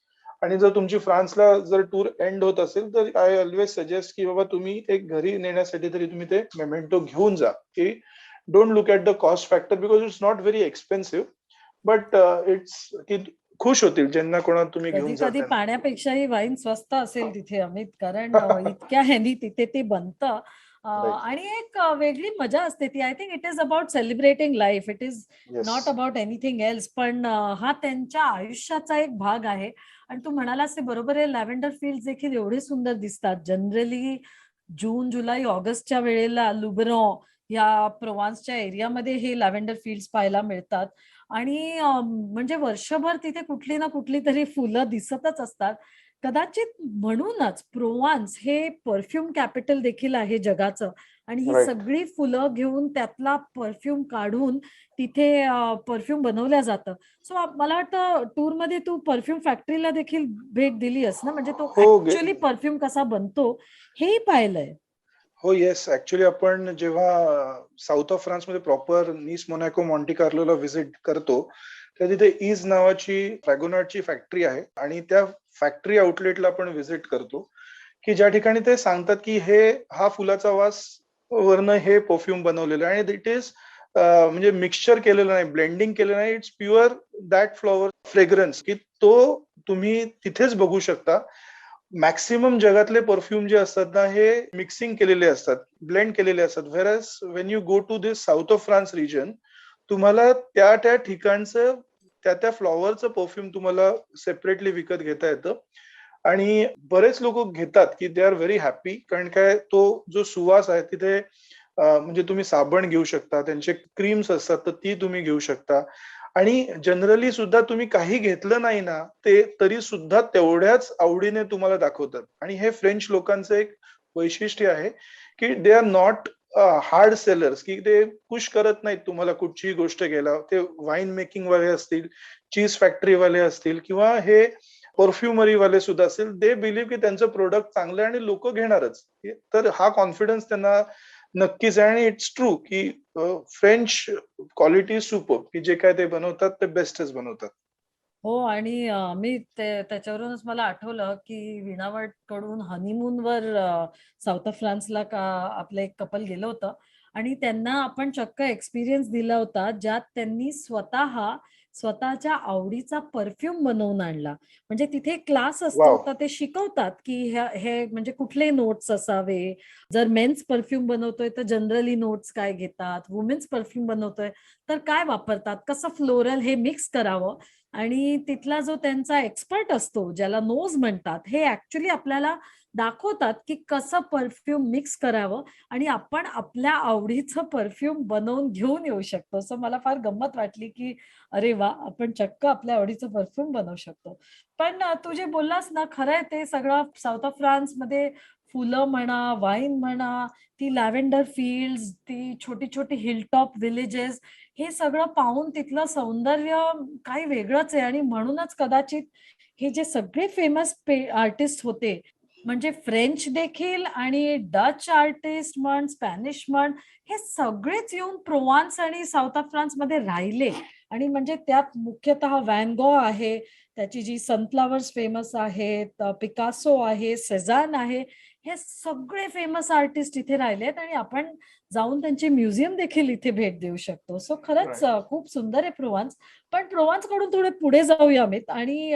आणि जर तुमची फ्रान्सला जर टूर एंड होत असेल तर आय ऑलवेज सजेस्ट की बाबा तुम्ही एक घरी नेण्यासाठी तरी तुम्ही ते मेमेंटो घेऊन जा. की don't look at the cost factor because it's not very expensive, but it's की खुश होतील ज्यांना कोणा तुम्ही कधी घेऊन कधी जाताय. पाण्यापेक्षाही वाईन स्वस्त असेल तिथे अमित, कारण इतक्या ह्यानी तिथे ते बनतं. आणि एक वेगळी मजा असते ती. I think it is about celebrating life, it is not about anything else. पण हा त्यांच्या आयुष्याचा एक भाग आहे. आणि तू म्हणालास ते बरोबर आहे, लॅव्हेंडर फील्ड देखील एवढे सुंदर दिसतात. जनरली जून जुलै ऑगस्टच्या वेळेला लुबरॉन या प्रोव्हान्सच्या एरियामध्ये हे लॅव्हेंडर फील्ड्स पाहायला मिळतात. आणि म्हणजे वर्षभर तिथे कुठली ना कुठली तरी फुलं दिसतच असतात. कदाचित म्हणूनच प्रोव्हान्स हे परफ्यूम कॅपिटल देखील आहे जगाचं. आणि ही राईट. सगळी फुलं घेऊन त्यातला परफ्यूम काढून तिथे परफ्यूम बनवल्या जातं. सो मला वाटतं टूर मध्ये तू परफ्यूम फॅक्टरीला देखील भेट दिलीस ना, म्हणजे तो हो, ऍक्च्युअली परफ्यूम कसा बनतो हेही पाहिलंय. हो, येस. ऍक्च्युली आपण जेव्हा साऊथ ऑफ फ्रान्समध्ये प्रॉपर नीस, मोनॅको, मॉन्टी कार्लोला व्हिजिट करतो, तर तिथे इज नावाची फ्रॅगोनाटची फॅक्टरी आहे आणि त्या फॅक्टरी आउटलेटला आपण व्हिजिट करतो, की ज्या ठिकाणी ते सांगतात की हा फुलाचा वास वरनं हे परफ्यूम बनवलेलं आहे आणि इट इज म्हणजे मिक्सचर केलेलं नाही, ब्लेंडिंग केलेलं नाही. It's pure that flower fragrance, की तो तुम्ही तिथेच बघू शकता. मॅक्सिमम जगातले परफ्यूम जे असतात ना, हे मिक्सिंग केलेले असतात, ब्लेंड केलेले असतात. Whereas when you go to this south of France region, तुम्हाला त्या ठिकाणचं त्या फ्लॉवरचं परफ्यूम तुम्हाला सेपरेटली विकत घेता येतं. आणि बरेच लोक घेतात की दे आर व्हेरी हॅपी, कारण काय तो जो सुवास आहे तिथे म्हणजे तुम्ही साबण घेऊ शकता, त्यांचे क्रीम्स असतात तर ती तुम्ही घेऊ शकता. आणि जनरली सुद्धा तुम्ही काही घेतलं नाही ना, ते तरी सुद्धा तेवढ्याच आवडीने तुम्हाला दाखवतात. आणि हे फ्रेंच लोकांचं एक वैशिष्ट्य आहे की they R not hard sellers, की ते पुश करत नाहीत तुम्हाला कुठचीही गोष्ट घ्यायला. ते वाईन मेकिंग वाले असतील, चीज फॅक्टरी वाले असतील, किंवा हे परफ्युमरी वाले सुद्धा असतील, दे बिलीव्ह की त्यांचं प्रोडक्ट चांगलं आहे आणि लोक घेणारच. तर हा कॉन्फिडन्स त्यांना नक्कीच आहे. आणि इट्स ट्रू की फ्रेंच क्वालिटी सुपर, की जे काय ते बनवतात ते बेस्टच बनवतात. हो. आणि मी त्याच्यावरूनच मला आठवलं की विणावट कडून हनीमूनवर साऊथ ऑफ फ्रान्सला का आपलं एक कपल गेलं होतं. आणि त्यांना आपण चक्क एक्सपिरियन्स दिला होता, ज्यात त्यांनी स्वतःच्या आवडीचा परफ्यूम बनवून आणला. म्हणजे तिथे क्लास असतो, वाव. तर ते शिकवतात की हे म्हणजे कुठले नोट्स असावे. जर मेन्स परफ्यूम बनवतोय तर जनरली नोट्स काय घेतात, वुमेन्स परफ्यूम बनवतोय तर काय वापरतात, कसं फ्लोरल हे मिक्स करावं. आणि तिथला जो त्यांचा एक्सपर्ट असतो, ज्याला नोज म्हणतात, हे ऍक्च्युली आपल्याला दाखवतात की कसं परफ्यूम मिक्स करावं आणि आपण आपल्या आवडीचं परफ्यूम बनवून घेऊन येऊ शकतो. सो मला फार गंमत वाटली की अरे वा, आपण चक्क आपल्या आवडीचं परफ्यूम बनवू शकतो. पण तू जे बोललास ना, खरंय ते सगळं साऊथ ऑफ फ्रान्स मध्ये फुलं म्हणा, वाईन म्हणा, ती लॅव्हेंडर फील्ड्स, ती छोटी छोटी हिलटॉप विलेजेस, हे सगळं पाहून तिथलं सौंदर्य काही वेगळंच आहे. आणि म्हणूनच कदाचित हे जे सगळे फेमस आर्टिस्ट होते, म्हणजे फ्रेंच देखील आणि डच आर्टिस्ट म्हण, स्पॅनिश म्हण, हे सगळेच येऊन प्रोव्हान्स आणि साऊथ ऑफ फ्रान्स मध्ये राहिले. आणि म्हणजे त्यात मुख्यतः व्हॅन गॉ आहे, त्याची जी सनफ्लावर्स फेमस आहेत, पिकासो आहे, सेझान आहे, हे सगळे फेमस आर्टिस्ट इथे राहिलेत. आणि आपण जाऊन त्यांचे म्युझियम देखील इथे भेट देऊ शकतो. सो खरंच राईट. खूप सुंदर आहे प्रोव्हान्स. पण प्रोव्हान्स कडून थोडे पुढे जाऊया अमित. आणि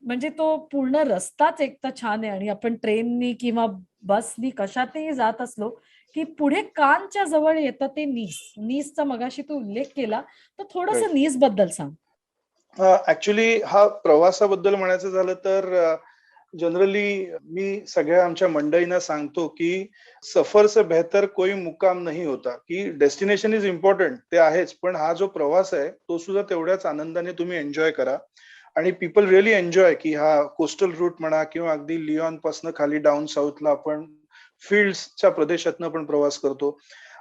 म्हणजे तो पूर्ण रस्ताच एक तर छान आहे आणि आपण ट्रेननी किंवा बसनी कशातही जात असलो की पुढे कानच्या जवळ येतं ते नीसचा मगाशी तू उल्लेख केला, तर थोडस राईट. नीस बद्दल सांग. ऍक्च्युली हा प्रवासाबद्दल म्हणायचं झालं तर जनरली मी सगळ्या आमच्या मंडळींना सांगतो की सफर से बेहतर कोई मुकाम नाही होता, की डेस्टिनेशन इज इम्पॉर्टंट, ते आहेच, पण हा जो प्रवास आहे तो सुद्धा तेवढ्याच आनंदाने तुम्ही एन्जॉय करा. आणि पीपल रिअली एन्जॉय की हा कोस्टल रूट म्हणा किंवा अगदी लिओन पासून खाली डाऊन साऊथला आपण फील्ड्सच्या प्रदेशातनं आपण प्रवास करतो.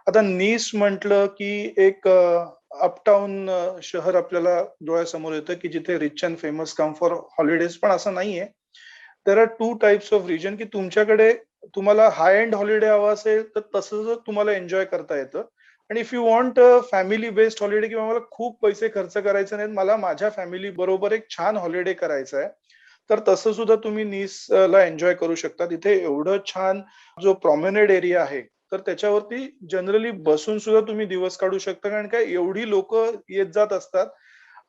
आता नीस म्हटलं की एक अपटाऊन शहर आपल्याला डोळ्यासमोर येतं की जिथे rich and famous come for holidays, पण असं नाहीये. There are two types of region की तुमच्याकडे तुम्हाला हाय एंड हॉलिडे हवा असेल तर तसं तुम्हाला एन्जॉय करता येतं. आणि if you want family based holiday किंवा मला खूप पैसे खर्च करायचे नाहीत, मला माझ्या फॅमिली बरोबर एक छान हॉलिडे करायचा आहे, तर तसं सुद्धा तुम्ही ला एन्जॉय करू शकता. तिथे एवढं छान जो प्रॉमेनेड एरिया आहे, तर त्याच्यावरती जनरली बसून सुद्धा तुम्ही दिवस काढू शकता, कारण काय एवढी लोक येत जात असतात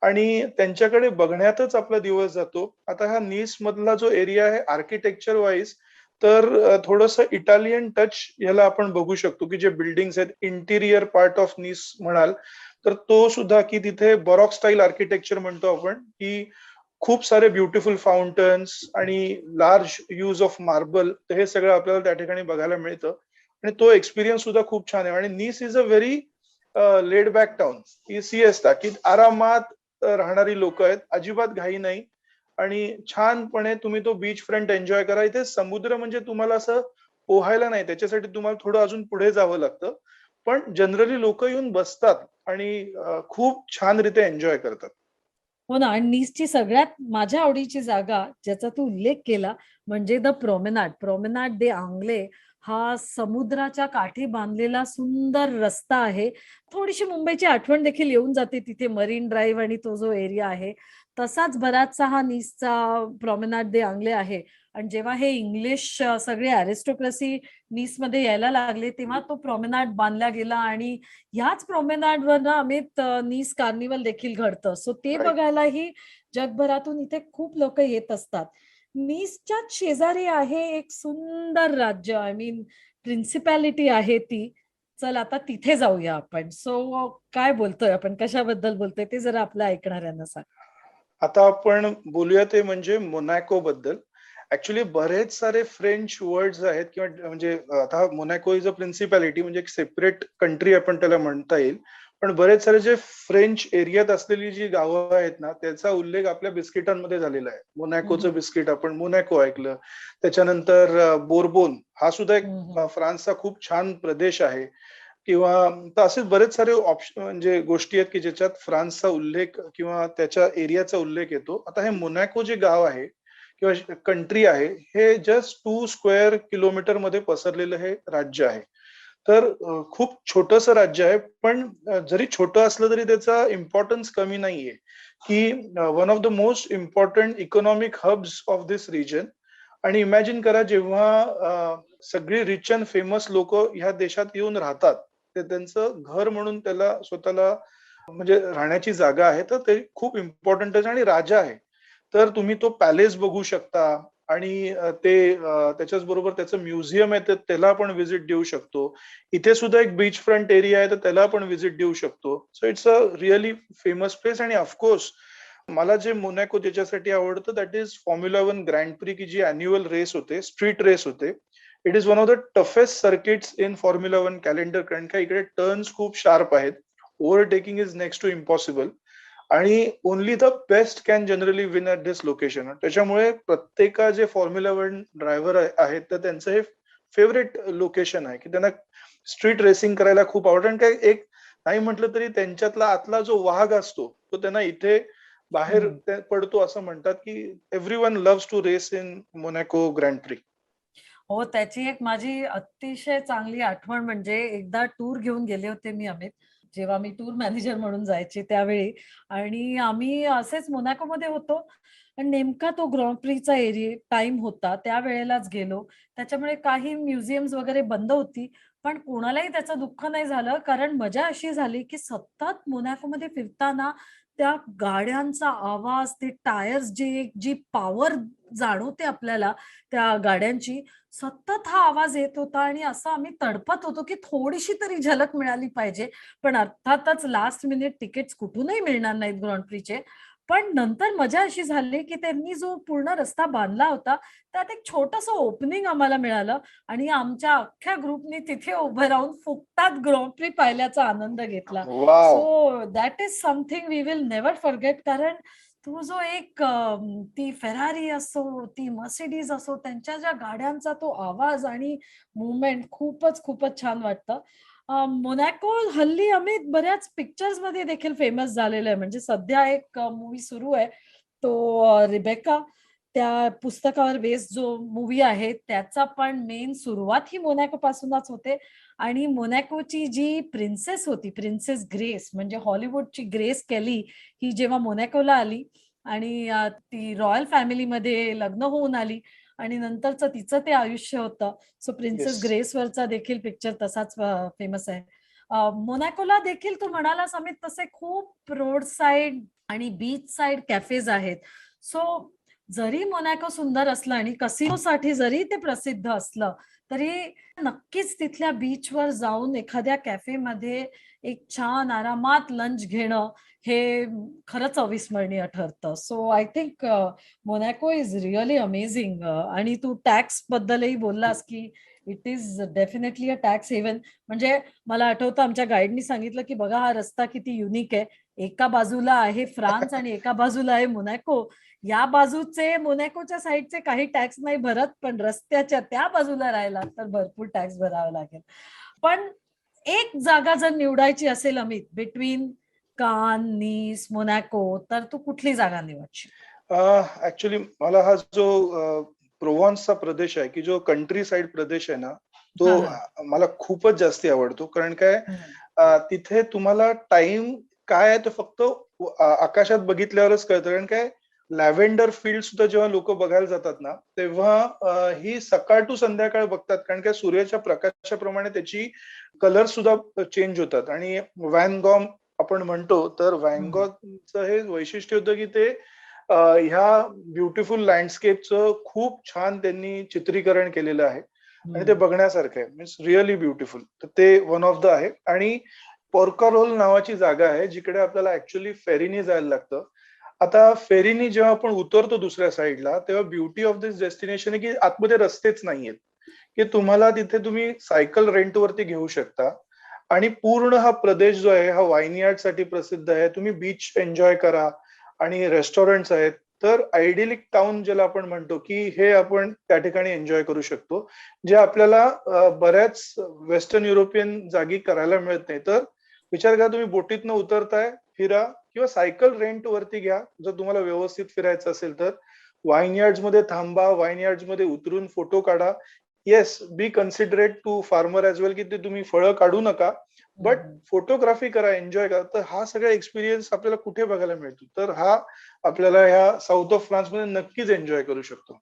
आणि त्यांच्याकडे बघण्यातच आपला दिवस जातो. आता हा निस मधला जो एरिया आहे आर्किटेक्चर वाईज, तर थोडंसं इटालियन टच याला आपण बघू शकतो, की जे बिल्डिंग्स आहेत इंटिरियर पार्ट ऑफ निस म्हणाल तर तो सुद्धा, की तिथे बरॉक स्टाईल आर्किटेक्चर म्हणतो आपण, की खूप सारे ब्युटिफुल फाउंटन्स आणि लार्ज यूज ऑफ मार्बल, तर हे सगळं आपल्याला त्या ठिकाणी बघायला मिळतं. आणि तो एक्सपिरियन्स सुद्धा खूप छान आहे. आणि Nice is a very laid back town, की सिएस्ता, की आरामात राहणारी लोक आहेत, अजिबात घाई नाही. आणि छानपणे तुम्ही तो बीच फ्रंट एन्जॉय करा. इथे समुद्र म्हणजे तुम्हाला असं पोहायला नाही, त्याच्यासाठी तुम्हाला थोडं अजून पुढे जावं लागतं. पण जनरली लोक येऊन बसतात आणि खूप छान रीते एन्जॉय करतात. हो ना, आणि निसची सगळ्यात माझ्या आवडीची जागा ज्याचा तू उल्लेख केला म्हणजे द प्रॉमेनाड दे आंग्ले. हा समुद्राच्या काठी बांधलेला सुंदर रस्ता आहे. थोडीशी मुंबईची आठवण देखील येऊन जाते तिथे, मरीन ड्राईव्ह आणि तो जो एरिया आहे तसाच बराचसा हा निसचा प्रॉमेनाड दे आंग्ले आहे. आणि जेव्हा हे इंग्लिश सगळे अरिस्टोक्रसी निसमध्ये यायला लागले तेव्हा तो प्रॉमेनाड बांधला गेला आणि ह्याच प्रॉमेनाडवर ना अमित निस कार्निवल देखील घडतं. सो ते राईट. बघायलाही जगभरातून इथे खूप लोक येत असतात. निसच्याच शेजारी आहे एक सुंदर राज्य, आय मीन प्रिन्सिपॅलिटी आहे ती. चल आता तिथे जाऊया आपण. सो काय बोलतोय आपण, कशाबद्दल बोलतोय ते जरा आपल्या ऐकणाऱ्यांना सांग. आता आपण बोलूया ते म्हणजे मोनॅको बद्दल. ऍक्च्युली बरेच सारे फ्रेंच वर्ड्स आहेत किंवा म्हणजे आता मोनॅको इज अ प्रिन्सिपॅलिटी, म्हणजे एक सेपरेट कंट्री आपण त्याला म्हणता येईल. पण बरेच सारे जे फ्रेंच एरियात असलेली जी गावं आहेत ना, त्याचा उल्लेख आपल्या बिस्किटांमध्ये झालेला आहे. मोनॅकोचं हम्म, बिस्किट आपण मोनॅको ऐकलं. त्याच्यानंतर बोर्बोन हा सुद्धा एक हम्म, हम्म. फ्रान्सचा खूप छान प्रदेश आहे. किंवा तर असे बरेच सारे ऑप्शन म्हणजे गोष्टी आहेत की ज्याच्यात फ्रान्सचा उल्लेख किंवा त्याच्या एरियाचा उल्लेख येतो. आता हे मोनॅको जे गाव आहे किंवा कंट्री आहे, हे जस्ट 2 स्क्वेअर किलोमीटर मध्ये पसरलेलं हे राज्य आहे. तर खूप छोटस राज्य आहे, पण जरी छोटं असलं तरी त्याचा इम्पॉर्टन्स कमी नाहीये. की one of the most important economic hubs of this region. आणि इमॅजिन करा जेव्हा सगळी रिच अँड फेमस लोक ह्या देशात येऊन राहतात, ते त्यांचं घर म्हणून त्याला स्वतःला म्हणजे राहण्याची जागा आहे, तर ते खूप इम्पॉर्टंट आहे आणि राजा आहे. तर तुम्ही तो पॅलेस बघू शकता. आणि त्याच्याच बरोबर त्याचं म्युझियम आहे, तर त्याला आपण व्हिजिट देऊ शकतो. इथे सुद्धा एक बीच फ्रंट एरिया आहे, तर त्याला आपण व्हिजिट देऊ शकतो. So it's a really famous place. आणि ऑफकोर्स मला जे मोनॅको ज्याच्यासाठी आवडतं that is formula 1 grand prix, की जी अॅन्युअल रेस होते, स्ट्रीट रेस होते. It is one of the toughest circuits in formula 1 calendar, कारण का इकडे टर्न्स खूप शार्प आहेत. Overtaking is next to impossible. आणि only the best can generally win at this location. त्याच्यामुळे प्रत्येका जे फॉर्म्युला 1 ड्रायव्हर आहेत, तर त्यांचं हे फेवरेट लोकेशन आहे, की त्यांना स्ट्रीट रेसिंग करायला खूप आवडतं. आणि काय एक नाही म्हटलं तरी त्यांच्यातला आतला जो वाघ असतो, तो त्यांना इथे बाहेर हम्म. पडतो असं म्हणतात, की everyone loves to race in Monaco Grand Prix. हो, त्याची एक माझी अतिशय चांगली आठवण म्हणजे एकदा टूर घेऊन गेले होते मी अमित, जेव्हा मी टूर मॅनेजर म्हणून जायचे त्यावेळी. आणि आम्ही असेच मोनॅकोमध्ये होतो आणि नेमका तो ग्रँड प्रीचा एरिया टाइम होता, त्यावेळेलाच गेलो. त्याच्यामुळे काही म्युझियम्स वगैरे बंद होती, पण कोणालाही त्याचं दुःख नाही झालं, कारण मजा अशी झाली की सतत मोनॅकोमध्ये फिरताना त्या गाड्यांचा आवाज, ते टायर्स, जी पॉवर जाणवते आपल्याला त्या गाड्यांची, सतत हा आवाज येत होता आणि असं आम्ही तडपत होतो, की थोडीशी तरी झलक मिळाली पाहिजे. पण अर्थातच लास्ट मिनिट तिकीट्स कुठूनही मिळणार नाहीत ग्रँड प्रीचे. पण नंतर मजा अशी झाली, की त्यांनी जो पूर्ण रस्ता बांधला होता, त्यात एक छोटंसं ओपनिंग आम्हाला मिळालं आणि आमच्या अख्ख्या ग्रुपनी तिथे उभं राहून फुकटात ग्रँड प्री पाहिल्याचा आनंद घेतला. Wow. So that is something we will never forget. कारण तो जो एक ती फेरारी असो, ती मर्सिडीज असो, त्यांच्या ज्या गाड्यांचा तो आवाज आणि मूव्हमेंट खूपच छान वाटतं. मोनॅको हल्ली आम्ही बऱ्याच पिक्चर्समध्ये देखील फेमस झालेलं आहे. म्हणजे सध्या एक मूव्ही सुरू आहे. तो रिबेका, त्या पुस्तकावर बेस्ड जो मूव्ही आहे, त्याचा पण मेन सुरुवात ही मोनॅको पासूनच होते. आणि मोनॅकोची जी प्रिन्सेस होती, प्रिन्सेस ग्रेस, म्हणजे हॉलिवूडची ग्रेस केली, ही जेव्हा मोनॅकोला आली आणि ती रॉयल फॅमिलीमध्ये लग्न होऊन आली आणि नंतरचं तिचं ते आयुष्य होतं. So princess yes. ग्रेसवरचा देखील पिक्चर तसाच फेमस आहे. मोनॅकोला देखील तू म्हणालास अमित, तसे खूप रोड साइड आणि बीच साइड कॅफेज आहेत. सो जरी मोनॅको सुंदर असलं आणि कसिनोसाठी जरी ते प्रसिद्ध असलं, तरी नक्कीच तिथल्या बीचवर जाऊन एखाद्या कॅफेमध्ये एक छान आरामात लंच घेणं हे खरंच अविस्मरणीय ठरतं. So I think Monaco is really amazing. आणि तू टॅक्स बद्दलही बोललास की it is definitely a tax haven. म्हणजे मला आठवतं आमच्या गाईडनी सांगितलं की बघा हा रस्ता किती युनिक आहे. एका बाजूला आहे फ्रान्स आणि एका बाजूला आहे मोनॅको. या बाजूचे मोनॅकोच्या साईडचे काही टॅक्स नाही भरत, पण रस्त्याच्या त्या बाजूला राहिला तर भरपूर टॅक्स भरावा लागेल. पण एक जागा जर निवडायची असेल अमित, बिटवीन कान, नीस, मोनॅको, तर तू कुठली जागा निवडशील? ऍक्च्युली मला हा जो प्रोव्हान्सचा प्रदेश आहे, की जो कंट्री साइड प्रदेश आहे ना, तो हा हा. मला खूपच जास्ती आवडतो. कारण काय, हम्म. तिथे तुम्हाला टाइम काय आहे ते फक्त आकाशात बघितल्यावरच कळतं. कारण काय, लॅव्हेंडर फील्ड सुद्धा जेव्हा लोक बघायला जातात ना, तेव्हा ही सकाळ टू संध्याकाळ बघतात. कारण काय, सूर्याच्या प्रकाशाप्रमाणे त्याची कलर सुद्धा चेंज होतात. आणि व्हॅन गॉग आपण म्हणतो, तर व्हॅन हम्म. गॉगचं हे वैशिष्ट्य होतं की ते ह्या ब्युटिफुल लँडस्केपचं खूप छान त्यांनी चित्रीकरण केलेलं आहे आणि ते हम्म. बघण्यासारखं आहे. Means really beautiful. तर ते वन ऑफ द आहे. आणि पोर्कारोल नावाची जागा आहे, जिकडे आपल्याला ऍक्च्युअली फेरीने जायला लागतं. आता फेरीने जेव्हा आपण उतरतो दुसऱ्या साईडला, तेव्हा ब्युटी ऑफ दिस डेस्टिनेशन आहे की आतमध्ये रस्तेच नाहीयेत, की तुम्हाला तिथे तुम्ही सायकल रेंटवरती घेऊ शकता. आणि पूर्ण हा प्रदेश जो आहे हा वाईनयार्ड साठी प्रसिद्ध आहे. तुम्ही बीच एन्जॉय करा आणि रेस्टॉरंट्स आहेत. तर आयडियलिक टाउन ज्याला आपण म्हणतो, की हे आपण त्या ठिकाणी एन्जॉय करू शकतो, जे आपल्याला बऱ्याच वेस्टर्न युरोपियन जागी करायला मिळत नाही. तर विचार करा, तुम्ही बोटीतनं उतरताय, फिरा, किंवा सायकल रेंट वरती घ्या जर तुम्हाला व्यवस्थित फिरायचं असेल तर. वाईनयार्ड्स मध्ये थांबा, वाईनयार्ड्स मध्ये उतरून फोटो काढा. Yes, be considerate to farmer as well, की ते तुम्ही फळं काढू नका, बट हम्म. फोटोग्राफी करा, एन्जॉय करा. तर हा सगळा एक्सपिरियन्स आपल्याला कुठे बघायला मिळतो, तर हा आपल्याला ह्या साऊथ ऑफ फ्रान्स मध्ये नक्कीच एन्जॉय करू शकतो.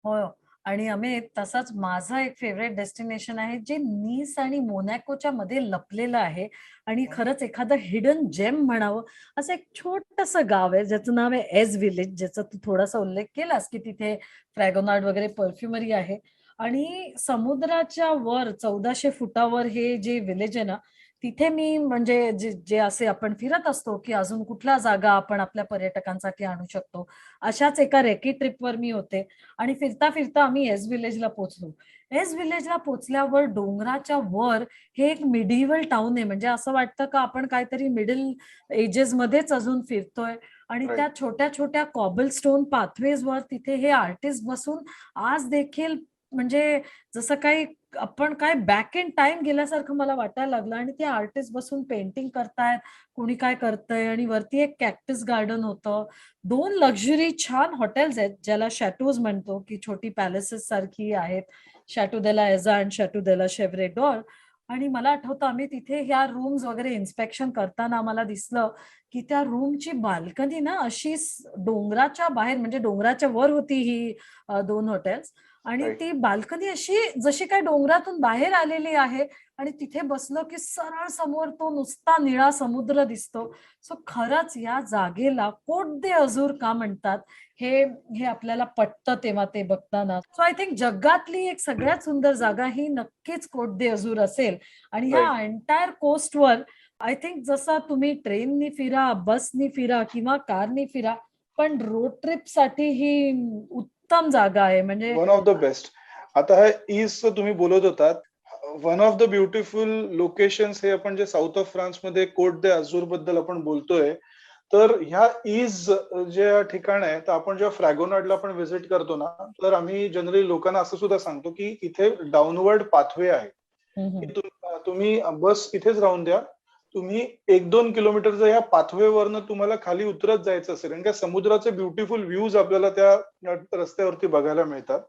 हो. आणि अमित, तसंच माझं एक फेवरेट डेस्टिनेशन आहे जे नीस आणि मोनॅकोच्या मध्ये लपलेलं आहे आणि खरंच एखादं हिडन जेम म्हणावं असं एक छोटंसं गाव आहे ज्याचं नाव आहे एज विलेज, ज्याचा तू थोडासा उल्लेख केलास की तिथे फ्रॅगोनार्ड वगैरे परफ्युमरी आहे. आणि समुद्राच्या वर 1400 फुटावर हे जे विलेज आहे ना, तिथे मी म्हणजे जे जे असे आपण फिरत असतो की अजून कुठल्या जागा आपण आपल्या पर्यटकांसाठी आणू शकतो, अशाच एका रेकी ट्रिपवर मी होते. आणि फिरता फिरता आम्ही एस विलेजला पोहोचलो. एस विलेजला पोहोचल्यावर डोंगराच्या वर हे एक मिडिव्हल टाउन आहे. म्हणजे असं वाटतं का आपण काहीतरी मिडल एजेस मध्येच अजून फिरतोय. आणि त्या राईट. छोट्या छोट्या कॉबलस्टोन पाथवेज वर तिथे हे आर्टिस्ट बसून आज देखील म्हणजे जसं काही आपण काय बॅक इन टाइम गेल्यासारखं मला वाटायला लागलं. आणि ते आर्टिस्ट बसून पेंटिंग करतायत, कोणी काय करतंय. आणि वरती एक कॅक्टस गार्डन होतं. 2 लक्झरी छान हॉटेल्स आहेत, ज्याला शॅटोज म्हणतो, की छोटी पॅलेसेस सारखी आहेत. शॅटो दे ला एझा आणि शॅटो दे ला शेव्हरेडॉर. आणि मला आठवतं आम्ही तिथे ह्या रूम्स वगैरे इन्स्पेक्शन करताना आम्हाला दिसलं, की त्या रूमची बाल्कनी ना अशी डोंगराच्या बाहेर, म्हणजे डोंगराच्या वर होती ही 2 हॉटेल्स. आणि राईट. ती बाल्कनी अशी जशी काय डोंगरातून बाहेर आलेली आहे आणि तिथे बसलो की सरळ समोर तो नुसता निळा समुद्र दिसतो. सो खरंच या जागेला कोट दे अझूर का म्हणतात हे हे आपल्याला पटतं तेव्हा ते बघताना. सो आय थिंक जगातली एक सगळ्यात सुंदर जागा ही नक्कीच कोट दे अझूर असेल. आणि ह्या राईट. एंटायर कोस्टवर आय थिंक जसं तुम्ही ट्रेननी फिरा, बसनी फिरा किंवा कारनी फिरा, पण रोड ट्रिप साठी ही उत्तम जागा आहे. म्हणजे वन ऑफ द बेस्ट. आता हा ईजचं तुम्ही बोलत होतात. One of the beautiful locations हे आपण जे साऊथ ऑफ फ्रान्समध्ये कोट दे अझूर बद्दल आपण बोलतोय, तर ह्या ईज जे ठिकाण आहे, तर आपण जेव्हा फ्रॅगोनार्डला आपण व्हिजिट करतो ना, तर आम्ही जनरली लोकांना असं सुद्धा सांगतो की इथे डाऊनवर्ड पाथवे आहे. की तुम्ही बस इथेच राहून द्या. तुम्ही 1-2 किलोमीटरच्या या पाथवेवरनं तुम्हाला खाली उतरत जायचं असेल आणि त्या समुद्राचे ब्युटिफुल व्ह्यूज आपल्याला त्या रस्त्यावरती बघायला मिळतात.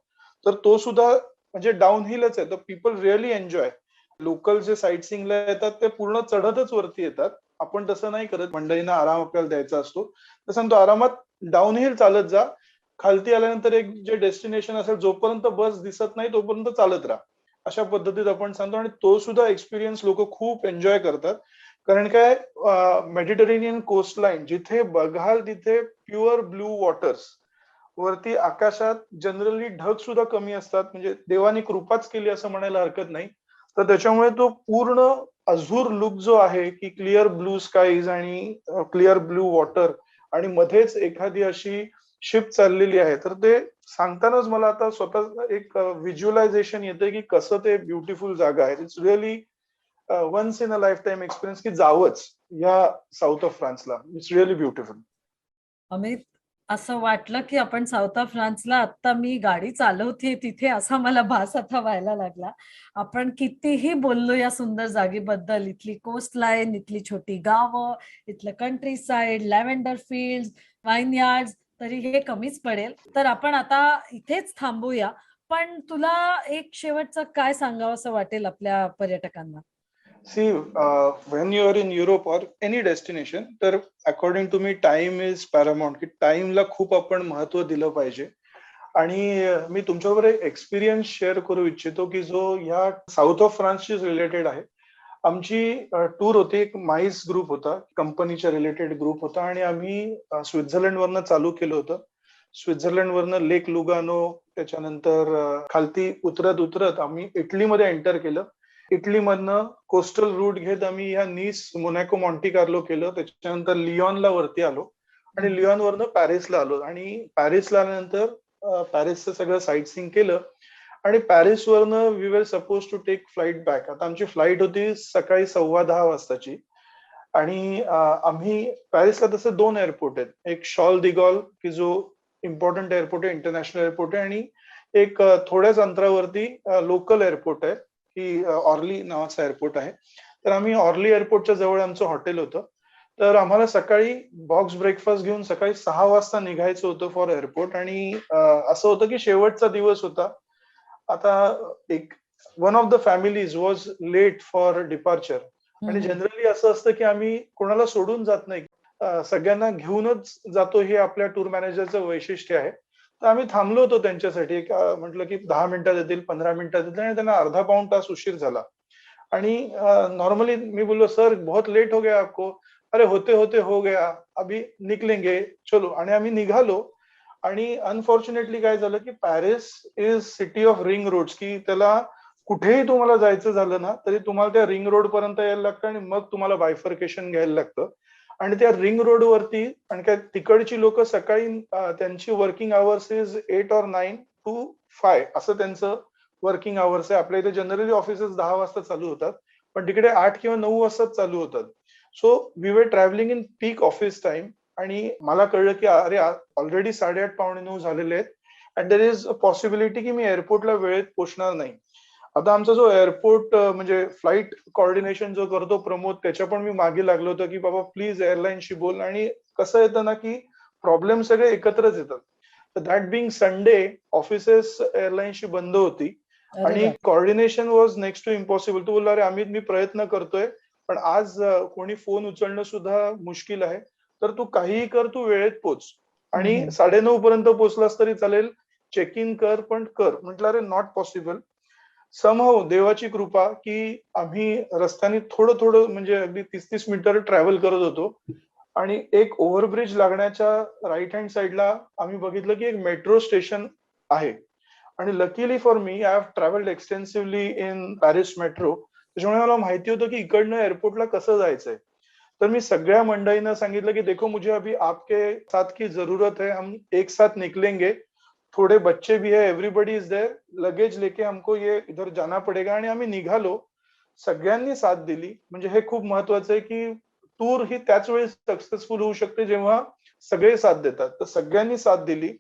तर तो सुद्धा म्हणजे डाऊन हिलच आहे. तर पीपल रिअली एन्जॉय. लोकल जे साईट सीइंगला येतात ते पूर्ण चढतच वरती येतात. आपण तसं नाही करत. मंडळींना आराम आपल्याला द्यायचा असतो. तर सांगतो आरामात डाऊन हिल चालत जा. खालती आल्यानंतर एक जे डेस्टिनेशन असेल जोपर्यंत बस दिसत नाही तोपर्यंत चालत राहा. अशा पद्धतीत आपण सांगतो आणि तो सुद्धा एक्सपिरियन्स लोक खूप एन्जॉय करतात. कारण काय मेडिटेरेनियन कोस्टलाईन जिथे बघाल तिथे प्युअर ब्लू वॉटर्स. वरती आकाशात जनरली ढग सुद्धा कमी असतात. म्हणजे देवाने कृपाच केली असं म्हणायला हरकत नाही. तर त्याच्यामुळे तो पूर्ण अझूर लुक जो आहे की क्लिअर ब्लू स्काईज आणि क्लिअर ब्लू वॉटर आणि मध्येच एखादी अशी शिप चाललेली आहे. तर ते सांगतानाच मला आता स्वतः एक व्हिज्युअलायझेशन येते की कसं ते ब्युटिफुल जागा आहे. It's really once in a life time experience की जावंच या साऊथ ऑफ फ्रान्सला. It's really beautiful. अमित, असं वाटलं की आपण साऊथ ऑफ फ्रान्सला आता मी गाडी चालवते तिथे असा मला भास आता व्हायला लागला. आपण कितीही बोललो या सुंदर जागेबद्दल, इथली कोस्ट लाईन, इथली छोटी गावं, इथलं country side, lavender field, wine तरी हे कमीच पडेल. तर आपण आता इथेच थांबूया. पण तुला एक शेवटचं काय सांगावं असं वाटेल आपल्या पर्यटकांना? See, when you are in Europe or any destination, तर according to me time is paramount की टाइमला खूप आपण महत्व दिलं पाहिजे. आणि मी तुमच्याबरोबर एक एक्सपिरियन्स शेअर करू इच्छितो की जो ह्या साऊथ ऑफ फ्रान्सशी रिलेटेड आहे. आमची टूर होती, एक माईस ग्रुप होता, कंपनीच्या रिलेटेड ग्रुप होता आणि आम्ही स्वित्झर्लंड वरनं चालू केलं होतं. स्वित्झर्लंड वरनं लेक लुगानो, त्याच्यानंतर खालती उतरत उतरत आम्ही इटलीमध्ये एंटर केलं. इटलीमधनं कोस्टल रूट घेत आम्ही या नीस, मोनॅको, मॉन्टी कार्लो केलं. त्याच्यानंतर लिओनला वरती आलो आणि लिओन वरनं पॅरिसला आलो आणि पॅरिसला आल्यानंतर पॅरिसचं सगळं साईट सीइंग केलं आणि पॅरिस वरनं we were supposed to take flight back. आता आमची फ्लाईट होती सकाळी 10:15 वाजताची आणि आम्ही पॅरिसला तसे 2 एअरपोर्ट आहेत. एक शॉल दिगॉल की जो इम्पॉर्टंट एअरपोर्ट आहे, इंटरनॅशनल एअरपोर्ट आहे आणि एक थोड्याच अंतरावरती लोकल एअरपोर्ट आहे की ऑर्ली नावाचा एअरपोर्ट आहे. तर आम्ही ऑर्ली एअरपोर्टच्या जवळ आमचं हॉटेल होतं. तर आम्हाला सकाळी बॉक्स ब्रेकफास्ट घेऊन सकाळी 6 वाजता निघायचं होतं फॉर एअरपोर्ट आणि असं होतं की शेवटचा दिवस होता. आता एक one of the families was late for departure आणि जनरली असं असतं की आम्ही कोणाला सोडून जात नाही. सगळ्यांना घेऊनच जातो हे आपल्या टूर मॅनेजरचं वैशिष्ट्य आहे. तर आम्ही थांबलो होतो त्यांच्यासाठी. म्हटलं की 10 मिनिटात येतील, 15 मिनिटात येतील आणि त्यांना अर्धा पाऊण तास उशीर झाला. आणि नॉर्मली मी बोललो, सर बहुत लेट हो गया आपको. अरे होते होते हो गया, अभी निकलेंगे, चलो. आणि आम्ही निघालो आणि अनफॉर्च्युनेटली काय झालं की Paris is city of ring roads, की त्याला कुठेही तुम्हाला जायचं झालं ना तरी तुम्हाला त्या रिंग रोड पर्यंत यायला लागतं आणि मग तुम्हाला बायफर्केशन घ्यायला लागतं. आणि त्या रिंग रोड वरती आणि काय तिकडची लोक सकाळी त्यांची working hours is 8 or 9 to 5 असं त्यांचं वर्किंग आवर्स आहे. आपल्या इथे जनरली ऑफिसेस 10 वाजता चालू होतात, पण तिकडे 8 किंवा 9 वाजता चालू होतात. So we were travelling in peak office time आणि मला कळलं की अरे ऑलरेडी 8:30 पावणे 9 झालेले आहेत and there is a possibility की मी एअरपोर्टला वेळेत पोहोचणार नाही. आता आमचा जो एअरपोर्ट म्हणजे फ्लाईट कोऑर्डिनेशन जो करतो प्रमोद, त्याच्या पण मी मागे लागलो होतो की बाबा प्लीज एअरलाईनशी बोल. आणि कसं येतं ना की प्रॉब्लेम सगळे एकत्रच येतात. तर दॅट बिंग संडे ऑफिसेस एअरलाईनशी बंद होती आणि coordination was next to impossible. तो बोलला, अरे अमित मी प्रयत्न करतोय पण आज कोणी फोन उचलणं सुद्धा मुश्किल आहे. तर तू काहीही कर, तू वेळेत पोच आणि 9:30 पर्यंत पोहोचलास तरी चालेल. चेक इन कर पण कर. म्हटलं अरे नॉट पॉसिबल. समहाऊ देवाची कृपा की आम्ही रस्त्याने थोडं थोडं म्हणजे अगदी 30-30 मीटर ट्रॅव्हल करत होतो आणि एक ओव्हरब्रिज लागण्याच्या राईट हँड साईडला आम्ही बघितलं की एक मेट्रो स्टेशन आहे. आणि luckily for me I have travelled extensively in Paris metro. त्याच्यामुळे मला माहिती होतं की इकडनं एअरपोर्टला कसं जायचंय. तर मी सगळ्या मंडळींना सांगितलं की देखो मुझे अभी आपके साथ की जरूरत है, हम एक साथ निकलेंगे, थोड़े बच्चे भी है, एवरीबडी इज देयर, लगेज लेके हमको ये इधर जाना पडेगा. आणि आम्ही निघालो. सगळ्यांनी साथ दिली. म्हणजे हे खूप महत्वाचं आहे की टूर ही त्याच वेळेस सक्सेसफुल होऊ शकते जेव्हा सगळे साथ देतात. तर सगळ्यांनी साथ दिली.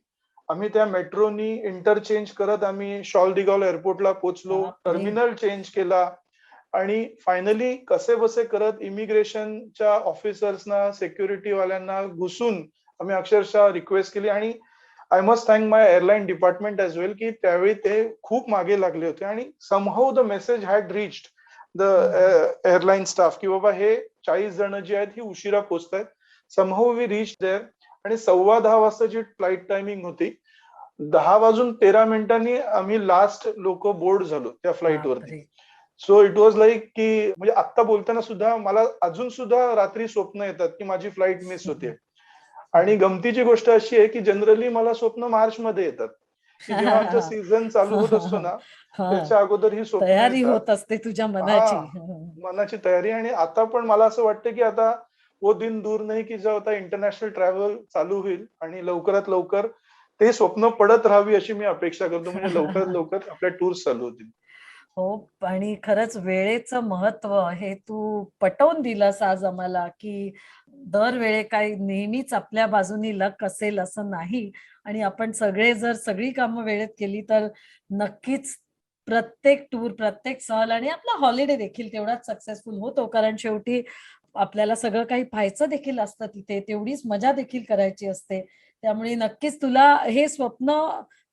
आम्ही त्या मेट्रोनी इंटरचेंज करत आम्ही शॉल दिगॉल एअरपोर्टला पोहोचलो. बापरे. टर्मिनल चेंज केला आणि फायनली कसे बसे करत इमिग्रेशनच्या ऑफिसर्सना, सिक्युरिटी वाल्यांना घुसून आम्ही अक्षरशः रिक्वेस्ट केली. आणि I must thank my airline department as well की त्यावेळी ते खूप मागे लागले होते आणि somehow the message had reached the airline staff की बाबा हे 40 जण जी आहेत ही उशिरा पोहोचतायत. Somehow we reach there. आणि 10:15 वाजताची फ्लाईट टायमिंग होती. 10:13 आम्ही लास्ट लोक बोर्ड झालो त्या फ्लाईट वरती. बापरे. सो इट वॉज लाईक की म्हणजे आता बोलताना सुद्धा मला अजून सुद्धा रात्री स्वप्न येतात की माझी फ्लाईट मिस होते. आणि गमतीची गोष्ट अशी आहे की जनरली मला स्वप्न मार्च मध्ये येतात की जेव्हा आमचा सीझन चालू होत असतो ना हा, त्याच्या अगोदर ही स्वप्न तयारी येतात. होत असते तुझ्या मनाची. हा, मनाची तयारी. आणि आता पण मला असं वाटतं की आता वो दिन दूर नाही की जेव्हा आता इंटरनॅशनल ट्रॅव्हल चालू होईल आणि लवकरात लवकर ते स्वप्न पडत राहावी अशी मी अपेक्षा करतो. म्हणजे लवकरात लवकर आपल्या टूर्स चालू होतील. हो, आणि खरंच वेळेचं महत्व हे तू पटवून दिलंस आज आम्हाला की दरवेळे काही नेहमीच आपल्या बाजूनी लक असेल असं नाही. आणि आपण सगळे जर सगळी कामं वेळेत केली तर नक्कीच प्रत्येक टूर, प्रत्येक सहल आणि आपला हॉलिडे देखील तेवढाच सक्सेसफुल होतो. कारण शेवटी आपल्याला सगळं काही पाहायचं देखील असतं तिथे, तेवढीच मजा देखील करायची असते. त्यामुळे नक्कीच तुला हे स्वप्न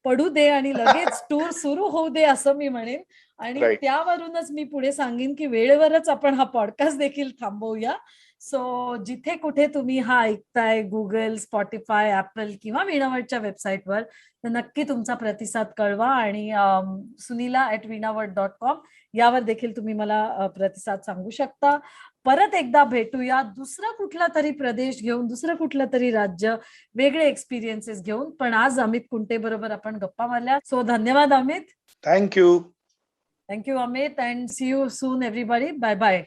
पडू दे आणि लगेच टूर सुरू होऊ दे असं मी म्हणेन. आणि राईट. त्यावरूनच मी पुढे सांगेन की वेळेवरच आपण हा पॉडकास्ट देखील थांबवूया. सो जिथे कुठे तुम्ही हा ऐकताय, गुगल, स्पॉटीफाय, ऍपल किंवा वीणावरच्या वेबसाईटवर, तर नक्की तुमचा प्रतिसाद कळवा. आणि sunila@veenaward.com यावर देखील तुम्ही मला प्रतिसाद सांगू शकता. परत एकदा भेटूया दुसरा कुठला तरी प्रदेश घेऊन, दुसरं कुठलं तरी राज्य, वेगळे एक्सपिरियन्सेस घेऊन. पण आज अमित कुंटे बरोबर आपण गप्पा मारल्या. सो धन्यवाद Amit. Thank you. Thank you, Amit, and see you soon, everybody. Bye bye.